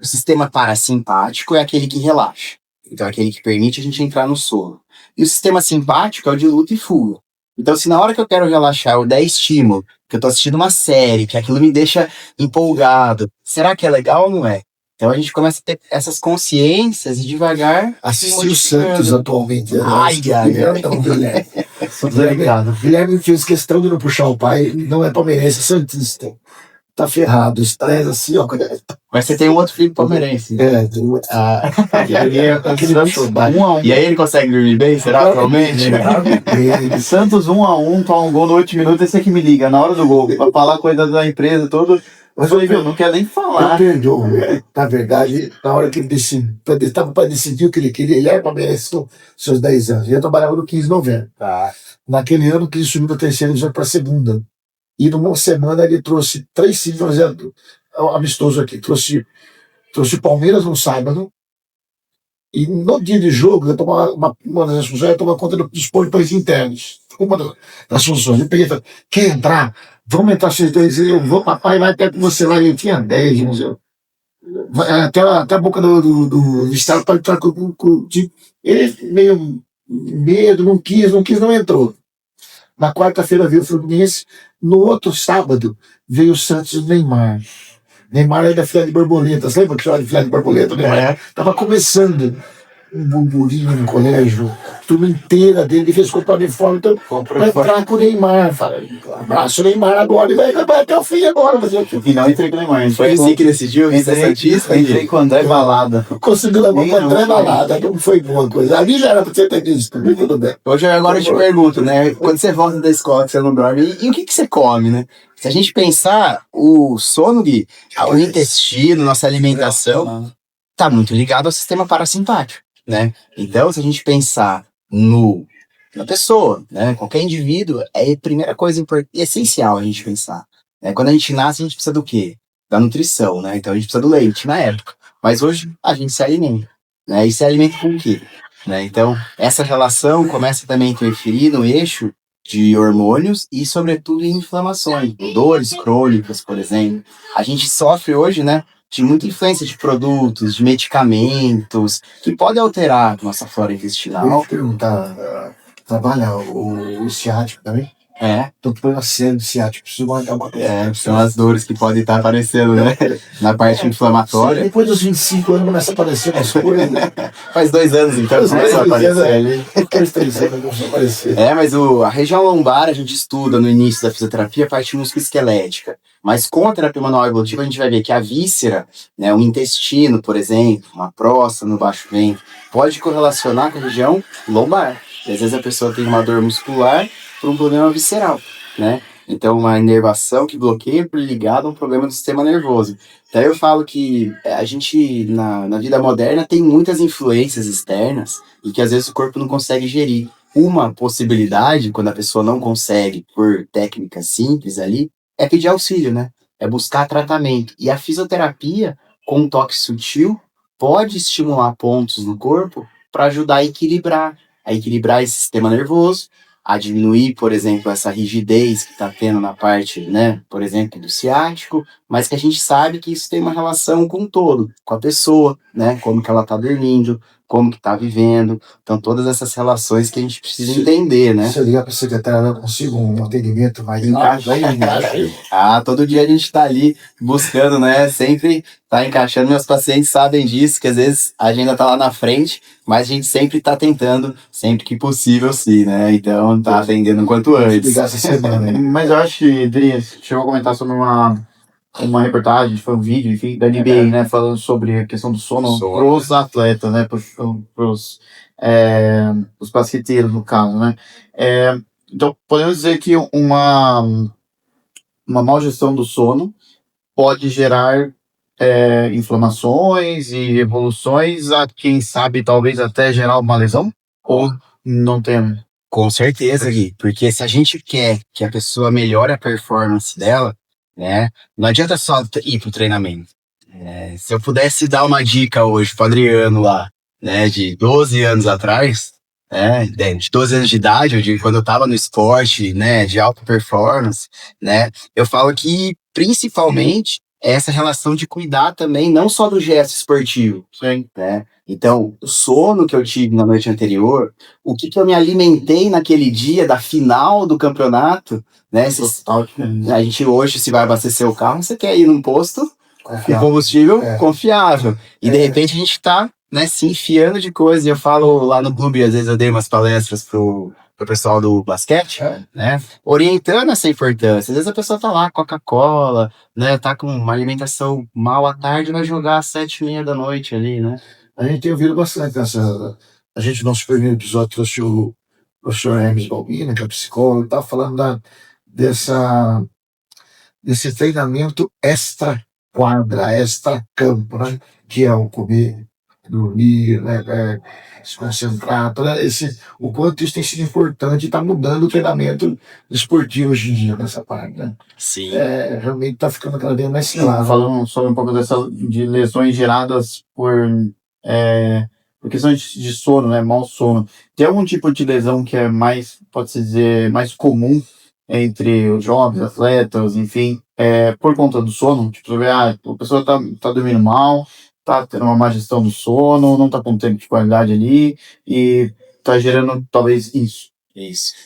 O sistema parasimpático é aquele que relaxa, então é aquele que permite a gente entrar no sono. E o sistema simpático é o de luta e fuga. Então, se na hora que eu quero relaxar eu der estímulo, que eu tô assistindo uma série, que aquilo me deixa empolgado, será que é legal ou não é? Então a gente começa a ter essas consciências e devagar... Assistir o Santos atualmente. Ai. Sou delicado. Guilherme fez questão de não puxar o pai, não é palmeirense, é santista. Tá ferrado, estressa assim, ó. Mas você tem um outro filho palmeirense. Tem um outro. Ah, E aí é Aquele Santos puxou o pai. 1-1. e aí ele consegue dormir bem, será, atualmente? Santos 1-1, toma um gol no 8 minutos, esse é que me liga, na hora do gol, pra falar coisa da empresa toda. Eu falei, viu, não quer nem Eu falar. perdoo. Na verdade, na hora que ele estava para decidir o que ele queria, ele era palmeirense com seus 10 anos. Ele trabalhava no 15/90. Tá. Naquele ano que ele subiu da terceira divisão para a segunda. E numa semana ele trouxe 3 times fazendo amistoso aqui. Trouxe o Palmeiras no sábado. E no dia de jogo, eu tomava uma das funções era tomar conta dos portões internos. Uma das funções. Eu peguei e falei, quer entrar? Vamos entrar vocês dois. Eu vou, papai vai até com você lá. Eu tinha 10, mas eu, até a boca do estado para entrar com o time. Ele meio medo, não quis, não entrou. Na quarta-feira veio o Fluminense. No outro sábado veio o Santos e o Neymar. Neymar era filha de borboletas. Lembra que chamava de filha de borboleta? O Neymar tava começando um burburinho no colégio. A turma inteira dele fez comprar uniforme. Então, vai entrar com o Neymar. Fala, abraço o Neymar agora. Ele vai até o fim agora. Mas eu E não entrei com o Neymar. Foi assim que decidiu? Isso é Santista? Entrei com o André Balada. consegui levar uma trema balada. Não foi boa coisa. Ali já era pra você ter visto. Tudo bem. Hoje, agora eu te pergunto, né? Quando você volta da escola, que você não dorme, e o que você come, né? Se a gente pensar, o sono, Gui, o intestino, nossa alimentação, tá muito ligado ao sistema parasimpático, né? Então, se a gente pensar na pessoa, né? Qualquer indivíduo, é a primeira coisa essencial a gente pensar. Né? Quando a gente nasce, a gente precisa do quê? Da nutrição, né? Então a gente precisa do leite na época. Mas hoje a gente se alimenta, né? E se alimenta com o quê? Né? Então, essa relação começa também a interferir no eixo de hormônios e, sobretudo, em inflamações, dores crônicas, por exemplo. A gente sofre hoje, né, de muita influência de produtos, de medicamentos, que podem alterar a nossa flora intestinal. Vou te perguntar, trabalha o ciático também? É, Tô com uma cena de ciático, preciso mandar uma coisa. são as dores que podem estar aparecendo, né, na parte inflamatória. Depois dos 25 anos começa a aparecer umas coisas. Faz 2 anos, então, que começou a aparecer ali. Depois de 3 anos começou a aparecer. Mas a região lombar a gente estuda no início da fisioterapia a parte musculoesquelética. Mas com a terapia manual evolutiva a gente vai ver que a víscera, né, o intestino, por exemplo, uma próstata no baixo ventre, pode correlacionar com a região lombar. E às vezes a pessoa tem uma dor muscular por um problema visceral, né? Então uma inervação que bloqueia ligado a um problema do sistema nervoso. Então eu falo que a gente, na vida moderna, tem muitas influências externas e que às vezes o corpo não consegue gerir. Uma possibilidade, quando a pessoa não consegue, por técnicas simples ali, é pedir auxílio, né? É buscar tratamento. E a fisioterapia, com um toque sutil, pode estimular pontos no corpo para ajudar a equilibrar esse sistema nervoso, a diminuir, por exemplo, essa rigidez que está tendo na parte, né, por exemplo, do ciático, mas que a gente sabe que isso tem uma relação com o todo, com a pessoa, né, como que ela está dormindo, como que está vivendo, então todas essas relações que a gente precisa entender, né. Se eu ligar para a secretária, eu consigo um atendimento mais Encaixa aí. todo dia a gente está ali buscando, né, sempre tá encaixando, meus pacientes sabem disso, que às vezes a agenda tá lá na frente, mas a gente sempre tá tentando, sempre que possível, sim, né? Então tá atendendo o quanto antes. Ligar essa semana, hein? Mas eu acho que Dri chegou a comentar sobre uma reportagem, foi um vídeo, enfim, da NBA, né, falando sobre a questão do sono pros atletas, né, pros basqueteiros, no caso, né. Então, podemos dizer que uma má gestão do sono pode gerar inflamações e evoluções, a quem sabe talvez até gerar uma lesão? Ou não tem? Com certeza, Gui, porque se a gente quer que a pessoa melhore a performance dela, né, não adianta só ir pro treinamento. Se eu pudesse dar uma dica hoje pro Adriano lá, né, de 12 anos atrás, de 12 anos de idade, quando eu tava no esporte, né, de alta performance, né, eu falo que principalmente essa relação de cuidar também, não só do gesto esportivo, né? Então, o sono que eu tive na noite anterior, o que eu me alimentei naquele dia da final do campeonato, né? A gente hoje, se vai abastecer o carro, você quer ir num posto de combustível confiável. E de repente a gente tá, né, se enfiando de coisa. E eu falo lá no clube, às vezes eu dei umas palestras pro pro pessoal do basquete, É. né? Orientando essa importância. Às vezes a pessoa tá lá, Coca-Cola, né? Tá com uma alimentação mal à tarde, vai jogar às 7h30 da noite ali, né? A gente tem ouvido bastante essa. A gente, no nosso primeiro episódio, trouxe o professor Hermes Balbino, que é psicólogo, estava falando dessa, desse treinamento extra-quadra, extra-campo, né? Que é o comer, dormir, né? Se concentrar, o quanto isso tem sido importante e está mudando o treinamento esportivo hoje em dia nessa parte, né? Sim. Realmente está ficando cada vez mais claro. Falando sobre um pouco de lesões geradas por questões de sono, né? Mau sono. Tem algum tipo de lesão que é mais, pode-se dizer, mais comum entre os jovens atletas, enfim, por conta do sono? Tipo, você vê, a pessoa tá dormindo mal, tá tendo uma má gestão do sono, não tá com tempo de qualidade ali e tá gerando talvez isso.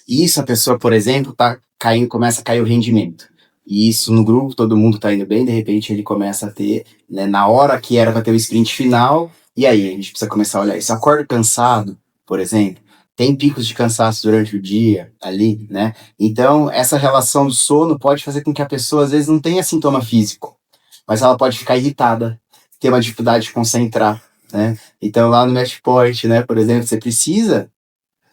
Isso a pessoa, por exemplo, tá caindo, começa a cair o rendimento. E isso no grupo, todo mundo tá indo bem, de repente ele começa a ter, né, na hora que era para ter o sprint final, e aí a gente precisa começar a olhar isso. Acorda cansado, por exemplo, tem picos de cansaço durante o dia ali, né? Então, essa relação do sono pode fazer com que a pessoa às vezes não tenha sintoma físico, mas ela pode ficar irritada, ter uma dificuldade de concentrar, né? Então, lá no Matchpoint, né, por exemplo, você precisa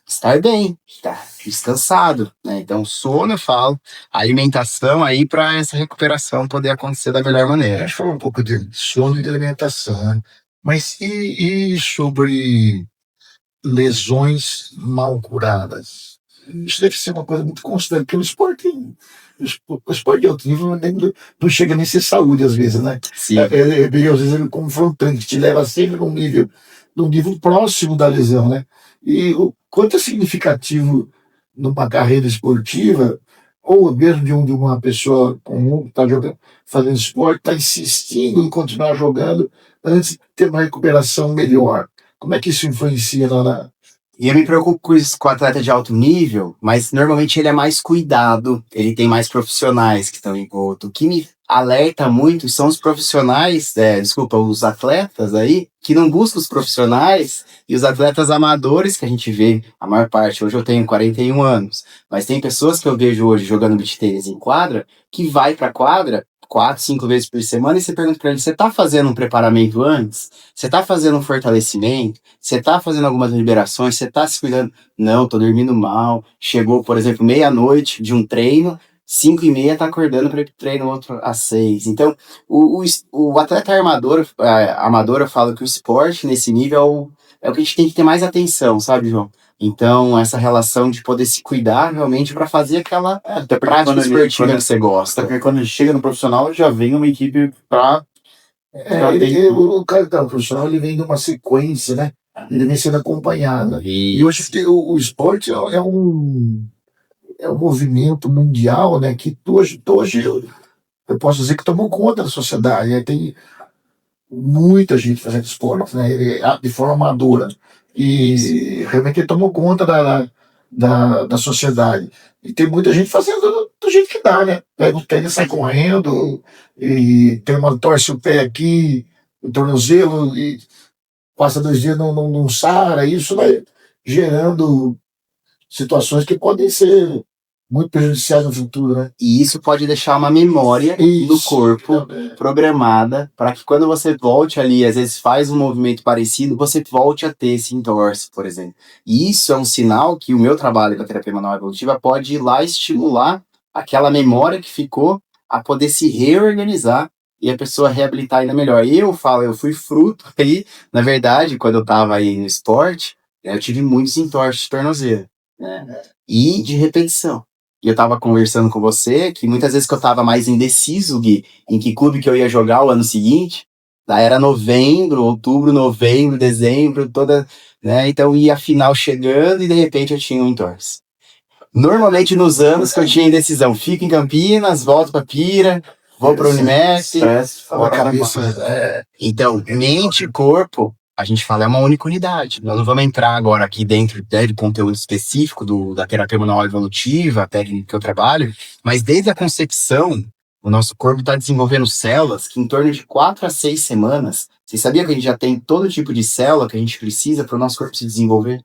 estar bem, estar descansado, né? Então, sono, eu falo, alimentação aí para essa recuperação poder acontecer da melhor A maneira. gente falou um pouco de sono e de alimentação, né? Mas e sobre lesões mal curadas? Isso deve ser uma coisa muito constante, porque o esporte de alto nível não chega nem a ser saúde às vezes, né? Sim. Às vezes é confrontante, te leva sempre num nível próximo da lesão, né? E o quanto é significativo numa carreira esportiva, ou mesmo de uma pessoa comum que está jogando, fazendo esporte, está insistindo em continuar jogando antes de ter uma recuperação melhor. Como é que isso influencia E eu me preocupo com isso com o atleta de alto nível, mas normalmente ele é mais cuidado, ele tem mais profissionais que estão envoltos. O que me alerta muito são os profissionais, os atletas aí, que não buscam os profissionais e os atletas amadores que a gente vê, a maior parte. Hoje eu tenho 41 anos, mas tem pessoas que eu vejo hoje jogando beach tênis em quadra, que vai pra quadra 4, 5 vezes por semana e você pergunta pra ele, você tá fazendo um preparamento antes? Você tá fazendo um fortalecimento? Você tá fazendo algumas liberações? Você tá se cuidando? Não, tô dormindo mal. Chegou, por exemplo, meia-noite de um treino, 5h30 tá acordando para ir pro treino outro às 6. Então, o atleta amador, eu falo que o esporte nesse nível é o que a gente tem que ter mais atenção, sabe, João? Então, essa relação de poder se cuidar realmente para fazer aquela prática esportiva que você gosta. Porque quando ele chega no profissional, já vem uma equipe para o cara que tá no profissional, ele vem de uma sequência, né? Ele vem sendo acompanhado. E hoje o esporte é um movimento mundial, né? Que hoje eu posso dizer que tomou conta da sociedade, né? Tem muita gente fazendo esporte, né? De forma amadora. E realmente ele tomou conta da sociedade. E tem muita gente fazendo do jeito que dá, né? Pega o tênis, sai correndo, e torce o pé aqui, o tornozelo, e passa 2 dias não sara. Isso vai gerando situações que podem ser muito prejudiciais no futuro, né? E isso pode deixar uma memória no corpo programada para que quando você volte ali, às vezes faz um movimento parecido, você volte a ter esse entorse, por exemplo. E isso é um sinal que o meu trabalho da terapia manual evolutiva pode ir lá estimular aquela memória que ficou a poder se reorganizar e a pessoa reabilitar ainda melhor. E eu fui fruto aí, na verdade, quando eu estava aí no esporte, eu tive muitos entorses de tornozelo, né? E de repetição. E eu tava conversando com você que muitas vezes que eu tava mais indeciso, Gui, em que clube que eu ia jogar o ano seguinte, lá era outubro, novembro, dezembro, né? Então ia a final chegando e de repente eu tinha um entorse. Normalmente nos anos que eu tinha indecisão, fico em Campinas, volto pra Pira, vou pra Unimed, a cabeça. Então, mente e corpo, a gente fala, é uma única unidade. Nós não vamos entrar agora aqui dentro do conteúdo específico da terapia manual evolutiva, a técnica que eu trabalho, mas desde a concepção, o nosso corpo está desenvolvendo células que em torno de 4 a 6 semanas, você sabia que a gente já tem todo tipo de célula que a gente precisa para o nosso corpo se desenvolver?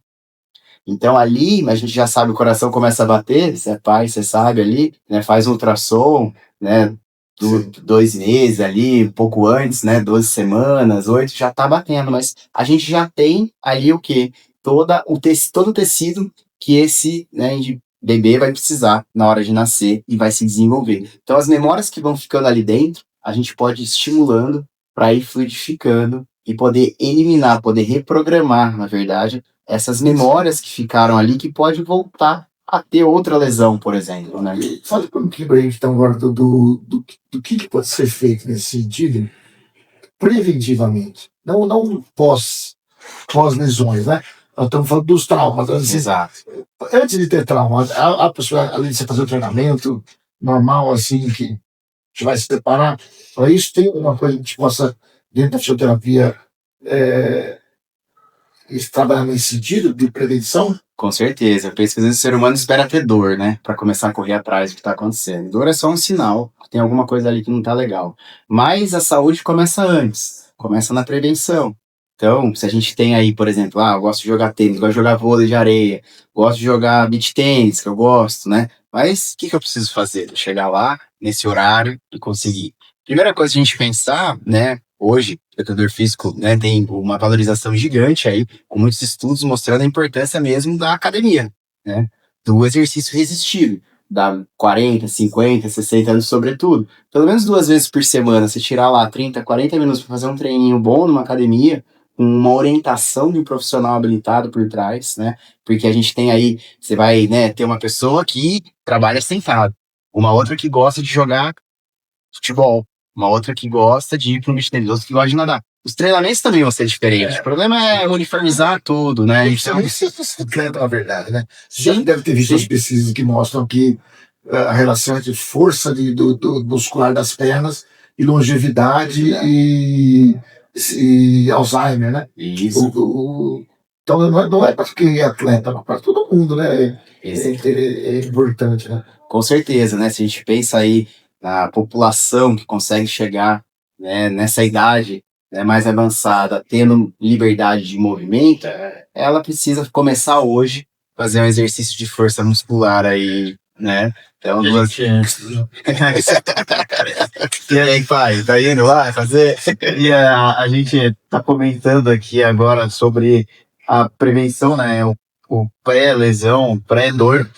Então ali a gente já sabe, o coração começa a bater, você é pai, você sabe ali, né? Faz um ultrassom, né? 2 meses ali, um pouco antes, né? 12 semanas, 8, já tá batendo, mas a gente já tem ali o quê? Todo o tecido que esse, né, bebê vai precisar na hora de nascer e vai se desenvolver. Então as memórias que vão ficando ali dentro, a gente pode ir estimulando para ir fluidificando e poder eliminar, poder reprogramar, na verdade, essas memórias que ficaram ali, que pode voltar a ter outra lesão, por exemplo, né? Fala comigo aí, então, agora do que pode ser feito nesse sentido, preventivamente, não pós-lesões, né? Nós estamos falando dos traumas. Exato. Antes de ter trauma, a pessoa, além de você fazer o treinamento normal, assim, que vai se preparar para isso, tem alguma coisa que a gente possa, dentro da fisioterapia, é, trabalhar nesse sentido de prevenção? Com certeza. Eu penso que às vezes o ser humano espera ter dor, né? Pra começar a correr atrás do que tá acontecendo. Dor é só um sinal, que tem alguma coisa ali que não tá legal. Mas a saúde começa antes, começa na prevenção. Então, se a gente tem aí, por exemplo, eu gosto de jogar tênis, gosto de jogar vôlei de areia, gosto de jogar beach tênis, que eu gosto, né? Mas o que eu preciso fazer? Chegar lá, nesse horário, e conseguir. Primeira coisa a gente pensar, né? Hoje, o educador físico, né, tem uma valorização gigante aí, com muitos estudos mostrando a importância mesmo da academia, né, do exercício resistido, da 40, 50, 60 anos sobretudo. Pelo menos 2 vezes por semana, você tirar lá 30, 40 minutos para fazer um treininho bom numa academia, com uma orientação de um profissional habilitado por trás, né, porque a gente tem aí, você vai, né, ter uma pessoa que trabalha sentado, uma outra que gosta de jogar futebol, uma outra que gosta de ir para um beach tennis, outra que gosta de nadar. Os treinamentos também vão ser diferentes. O problema é uniformizar tudo, né? Isso é bicicleta, na verdade, né? Você já Sim, deve ter visto sim. as pesquisas que mostram que a relação entre força do muscular das pernas e longevidade e Alzheimer, né? Isso. Então não é para quem é atleta, é para todo mundo, né? É importante, né? Com certeza, né? Se a gente pensa aí na população que consegue chegar, né, nessa idade, né, mais avançada, tendo liberdade de movimento, ela precisa começar hoje fazer um exercício de força muscular aí, né? Então, E aí, pai, tá indo lá fazer? E a gente tá comentando aqui agora sobre a prevenção, né? O pré-lesão, pré-dor,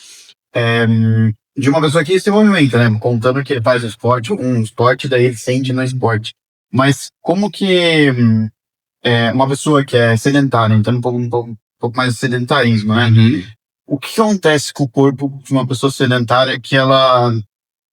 de uma pessoa que se movimenta, né? Contando que ele faz um esporte, daí ele sente no esporte. Mas como que uma pessoa que é sedentária, então um pouco mais de sedentarismo, né? O que acontece com o corpo de uma pessoa sedentária que ela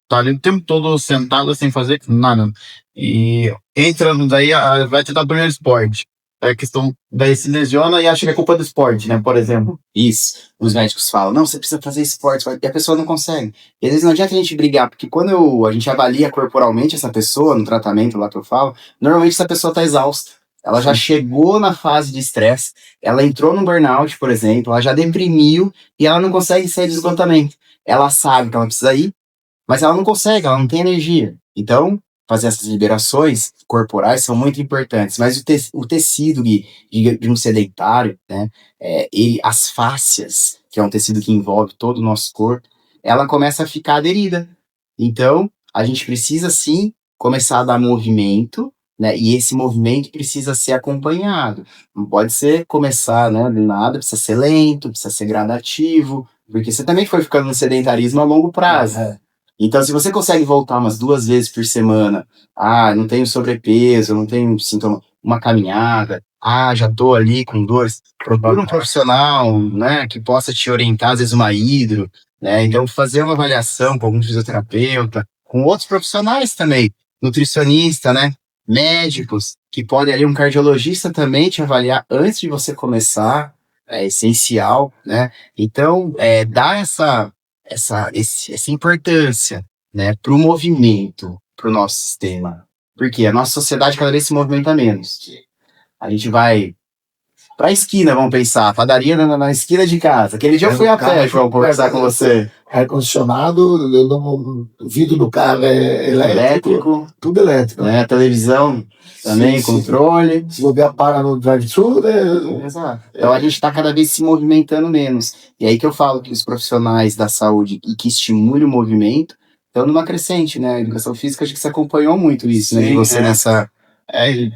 tá ali o tempo todo sentada sem fazer nada? E entra daí, vai tentar o primeiro esporte. É a questão, daí se lesiona e acha que é culpa do esporte, né? Por exemplo. Isso. Os médicos falam, não, você precisa fazer esporte, e a pessoa não consegue. E às vezes não adianta a gente brigar, porque quando a gente avalia corporalmente essa pessoa, no tratamento lá que eu falo, normalmente essa pessoa tá exausta. Ela já chegou na fase de estresse, ela entrou no burnout, por exemplo, ela já deprimiu e ela não consegue sair do esgotamento. Ela sabe que ela precisa ir, mas ela não consegue, ela não tem energia. Então, fazer essas liberações corporais são muito importantes. Mas o tecido de um sedentário, né, as fáscias, que é um tecido que envolve todo o nosso corpo, ela começa a ficar aderida. Então, a gente precisa sim começar a dar movimento, né, e esse movimento precisa ser acompanhado. Não pode ser começar, né, do nada, precisa ser lento, precisa ser gradativo, porque você também foi ficando no sedentarismo a longo prazo. Então, se você consegue voltar umas 2 vezes por semana, não tenho sobrepeso, não tenho sintoma, uma caminhada, já tô ali com dores, procura um profissional, né, que possa te orientar, às vezes uma hidro, né, então fazer uma avaliação com algum fisioterapeuta, com outros profissionais também, nutricionista, né, médicos, que podem ali, um cardiologista também te avaliar antes de você começar, é essencial, né, então, dá essa importância, né, para o movimento, para o nosso sistema. Porque a nossa sociedade cada vez se movimenta menos. A gente vai pra esquina, vamos pensar, padaria na esquina de casa. Aquele dia eu fui a pé, João, conversar com você. Ar-condicionado, vidro do carro é elétrico, tudo elétrico. Né? Televisão também, Sim. controle. Se bobear, para no drive-thru, né? Exato. Então a gente está cada vez se movimentando menos. E aí que eu falo que os profissionais da saúde e que estimulam o movimento estão numa crescente, né? A educação física, acho que você acompanhou muito isso, né? E você nessa. E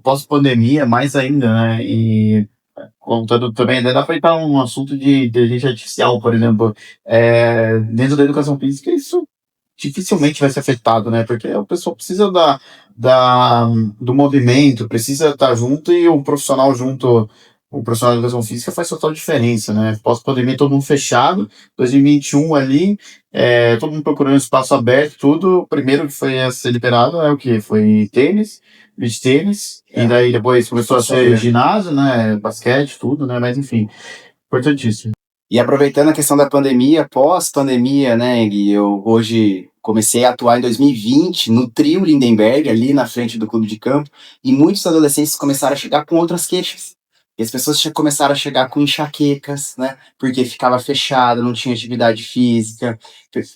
pós-pandemia, mais ainda, né? E contando também, dá para entrar um assunto de inteligência artificial, por exemplo. Dentro da educação física, isso dificilmente vai ser afetado, né? Porque o pessoal precisa do movimento, precisa estar junto e o profissional junto, o profissional de educação física faz total diferença, né? Pós-pandemia, todo mundo fechado, 2021 ali, todo mundo procurando espaço aberto, tudo. O primeiro que foi a ser liberado é o quê? Foi tênis, beach tênis, e daí depois começou a ser ginásio, né? Basquete, tudo, né? Mas enfim, importantíssimo. E aproveitando a questão da pandemia, pós-pandemia, né, Gui, eu hoje comecei a atuar em 2020 no Trio Lindenberg, ali na frente do clube de campo, e muitos adolescentes começaram a chegar com outras queixas. E as pessoas começaram a chegar com enxaquecas, né, porque ficava fechado, não tinha atividade física,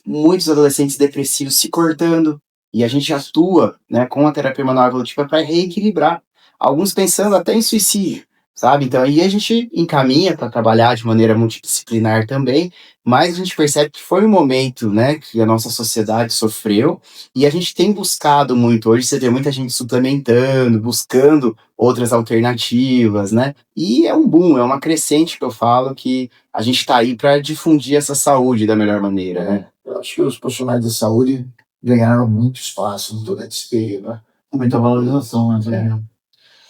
muitos adolescentes depressivos se cortando, e a gente atua, né, com a terapia manual evolutiva para reequilibrar, alguns pensando até em suicídio. Sabe? Então aí a gente encaminha para trabalhar de maneira multidisciplinar também, mas a gente percebe que foi um momento, né, que a nossa sociedade sofreu e a gente tem buscado muito. Hoje você vê muita gente suplementando, buscando outras alternativas, né? E é um boom, é uma crescente que eu falo que a gente está aí para difundir essa saúde da melhor maneira, né? Eu acho que os profissionais de saúde ganharam muito espaço durante esse período, né? Muita valorização, né?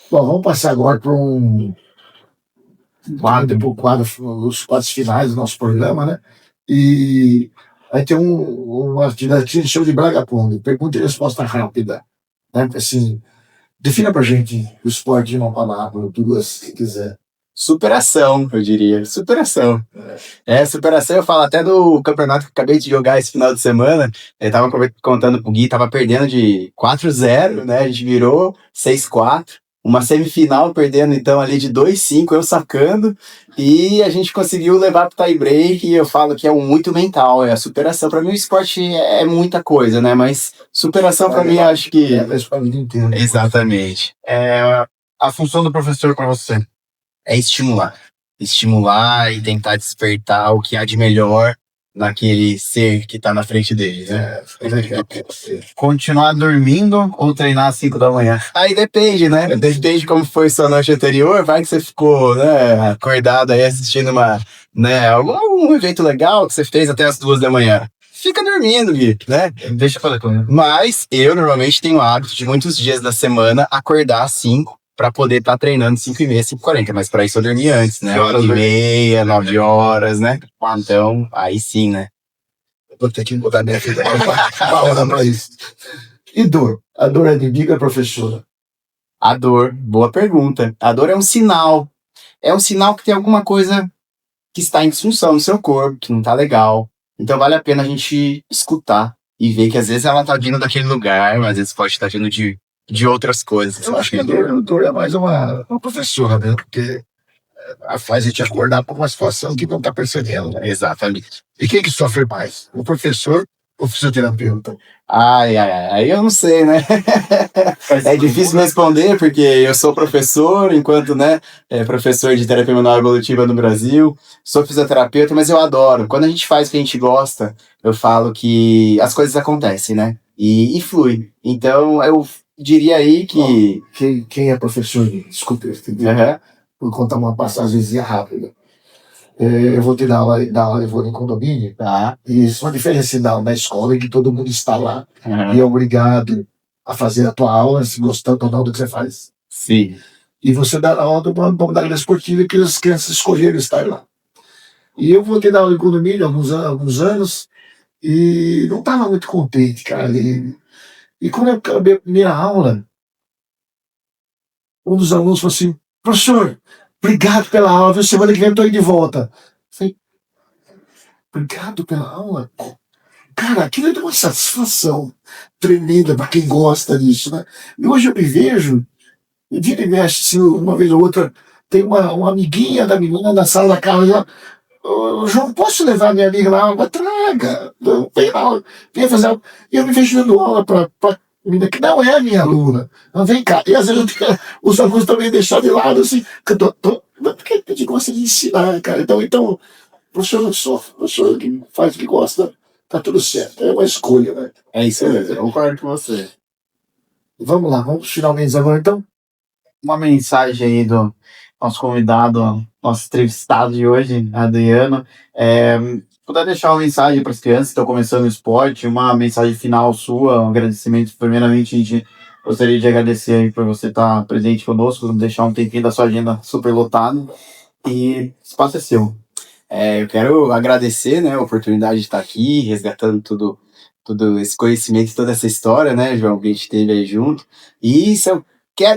Bom, vamos passar agora para os quadros finais do nosso programa, né? E aí tem uma atividade que a gente chama de Braga Pong, pergunta e resposta rápida, né? Assim, defina pra gente o esporte de uma palavra, duas, se quiser. Superação, eu diria. Superação. Superação, eu falo até do campeonato que eu acabei de jogar esse final de semana. Eu tava contando pro Gui, tava perdendo de 4-0, né? A gente virou 6-4. Uma semifinal perdendo, então, ali de 2-5, eu sacando. E a gente conseguiu levar pro tie break. E eu falo que é muito mental, é a superação. Pra mim, o esporte é muita coisa, né? Mas superação, pra mim, acho que. É a vida inteira. Exatamente. A função do professor para você? É estimular. Estimular e tentar despertar o que há de melhor naquele ser que tá na frente dele, né? Continuar dormindo ou treinar às 5 da manhã? Aí depende, né? Depende de como foi sua noite anterior. Vai que você ficou, né, acordado aí assistindo algum evento legal que você fez até as 2 da manhã. Fica dormindo, Gui, né? Deixa eu falar com ele. Mas eu normalmente tenho o hábito de muitos dias da semana acordar às 5 para poder estar treinando 5h30, 5h40. Mas para isso eu dormi antes, né? 8h30, 9 horas, né? Então, aí sim, né? Vou ter que mudar minha vida uma hora pra isso. E dor? A dor é inimiga, professora? A dor, boa pergunta. A dor é um sinal. É um sinal que tem alguma coisa que está em disfunção no seu corpo, que não tá legal. Então vale a pena a gente escutar e ver que às vezes ela tá vindo daquele lugar, mas às vezes pode estar vindo de outras coisas. Eu acho que a dor é mais uma professora, né? Porque faz a gente acordar para uma situação que não tá percebendo. Né? Exatamente. E quem que sofre mais? O professor ou o fisioterapeuta? Aí eu não sei, né? É difícil responder, porque eu sou professor, enquanto, né, professor de terapia manual evolutiva no Brasil, sou fisioterapeuta, mas eu adoro. Quando a gente faz o que a gente gosta, eu falo que as coisas acontecem, né? E flui. Então, eu diria aí que... Quem é professor? Desculpe, vou contar uma passagemzinha rápida. Eu vou te dar aula, eu vou no condomínio, Tá. e isso é uma diferença na escola em que todo mundo está lá e é obrigado a fazer a tua aula, se gostando ou não do que você faz. Sim. E você dá aula de uma modalidade esportiva que as crianças escolheram estar lá. E eu vou te dar aula em condomínio há alguns anos e não estava muito contente, cara. E quando eu acabei a primeira aula, um dos alunos falou assim: professor, obrigado pela aula, viu? Semana que vem eu tô aí de volta. Falei, obrigado pela aula? Cara, aquilo é uma satisfação tremenda para quem gosta disso, né? E hoje eu me vejo, vira e mexe, assim, uma vez ou outra, tem uma amiguinha da menina na sala da casa, ela, "Ô, João, posso levar minha amiga lá? Mas traga, vem lá, vem fazer aula." E eu me vejo dando aula para menina que não é a minha aluna. Ela, vem cá. E às vezes os alunos também deixam de lado, assim, que eu porque a gente gosta de ensinar, cara. Então, professor não sofre, professor que faz o que gosta, tá tudo certo. É uma escolha, né? É isso mesmo, eu concordo com você. Vamos lá, vamos finalmente agora então. Uma mensagem aí do nosso convidado, nosso entrevistado de hoje, Adriano. Puder deixar uma mensagem para as crianças que estão começando o esporte, uma mensagem final sua, um agradecimento. Primeiramente, a gente gostaria de agradecer aí por você estar presente conosco, deixar um tempinho da sua agenda super lotado. E o espaço é seu. Eu quero agradecer, né, a oportunidade de estar aqui, resgatando todo esse conhecimento, toda essa história, né, João, que a gente teve aí junto. E isso eu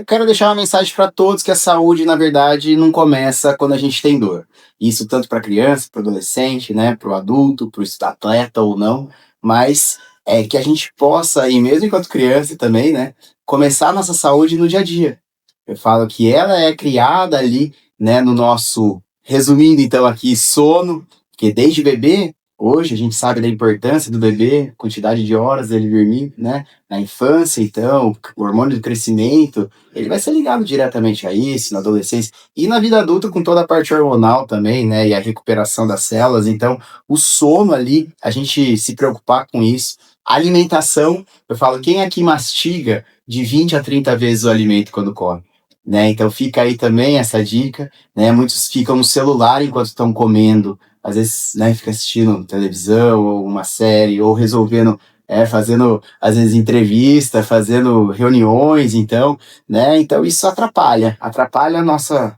quero deixar uma mensagem para todos que a saúde, na verdade, não começa quando a gente tem dor. Isso tanto para criança, para adolescente, né, para o adulto, para o atleta ou não, mas é que a gente possa, e mesmo enquanto criança também, né, começar a nossa saúde no dia a dia. Eu falo que ela é criada ali, né, no nosso, resumindo então aqui, sono, porque desde bebê, hoje a gente sabe da importância do bebê, quantidade de horas dele dormir, né, na infância, então, o hormônio do crescimento, ele vai ser ligado diretamente a isso, na adolescência, e na vida adulta com toda a parte hormonal também, né, e a recuperação das células, então, o sono ali, a gente se preocupar com isso, a alimentação, eu falo, quem aqui mastiga de 20 a 30 vezes o alimento quando come? Né? Então fica aí também essa dica, né? Muitos ficam no celular enquanto estão comendo, às vezes, né, fica assistindo televisão ou uma série, ou resolvendo, fazendo, às vezes, entrevista, fazendo reuniões, então, né? Então isso atrapalha a nossa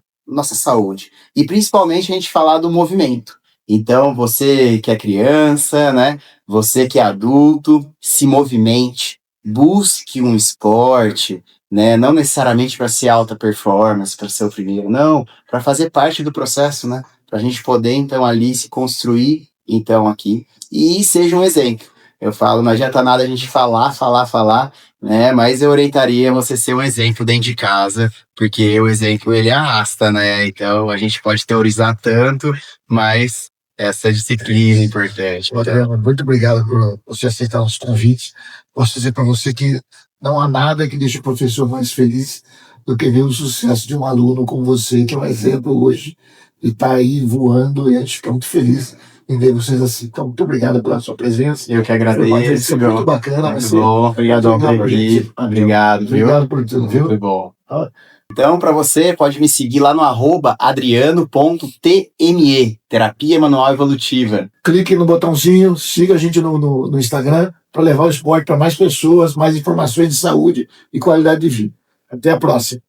saúde. E principalmente a gente falar do movimento. Então, você que é criança, né? Você que é adulto, se movimente, busque um esporte, né? Não necessariamente para ser alta performance, para ser o primeiro, não, para fazer parte do processo, né? Para a gente poder, então, ali se construir, então, aqui, e seja um exemplo. Eu falo, não adianta nada a gente falar, né? Mas eu orientaria você ser um exemplo dentro de casa, porque o exemplo, ele arrasta, né? Então, a gente pode teorizar tanto, mas essa disciplina é importante. Então. Adriano, muito obrigado por você aceitar os convites. Posso dizer para você que não há nada que deixe o professor mais feliz do que ver o sucesso de um aluno como você, que é um exemplo hoje, e está aí voando, e a gente fica muito feliz em ver vocês assim. Então, muito obrigado pela sua presença. Eu que Foi uma agradeço. entrevista muito bacana. Muito Você, bom. Obrigadão por vir. Obrigado, viu? obrigado por tudo, viu? Foi bom. Então, para você, pode me seguir lá no @adriano.tme, Terapia Manual Evolutiva. Clique no botãozinho, siga a gente no Instagram para levar o esporte para mais pessoas, mais informações de saúde e qualidade de vida. Até a próxima.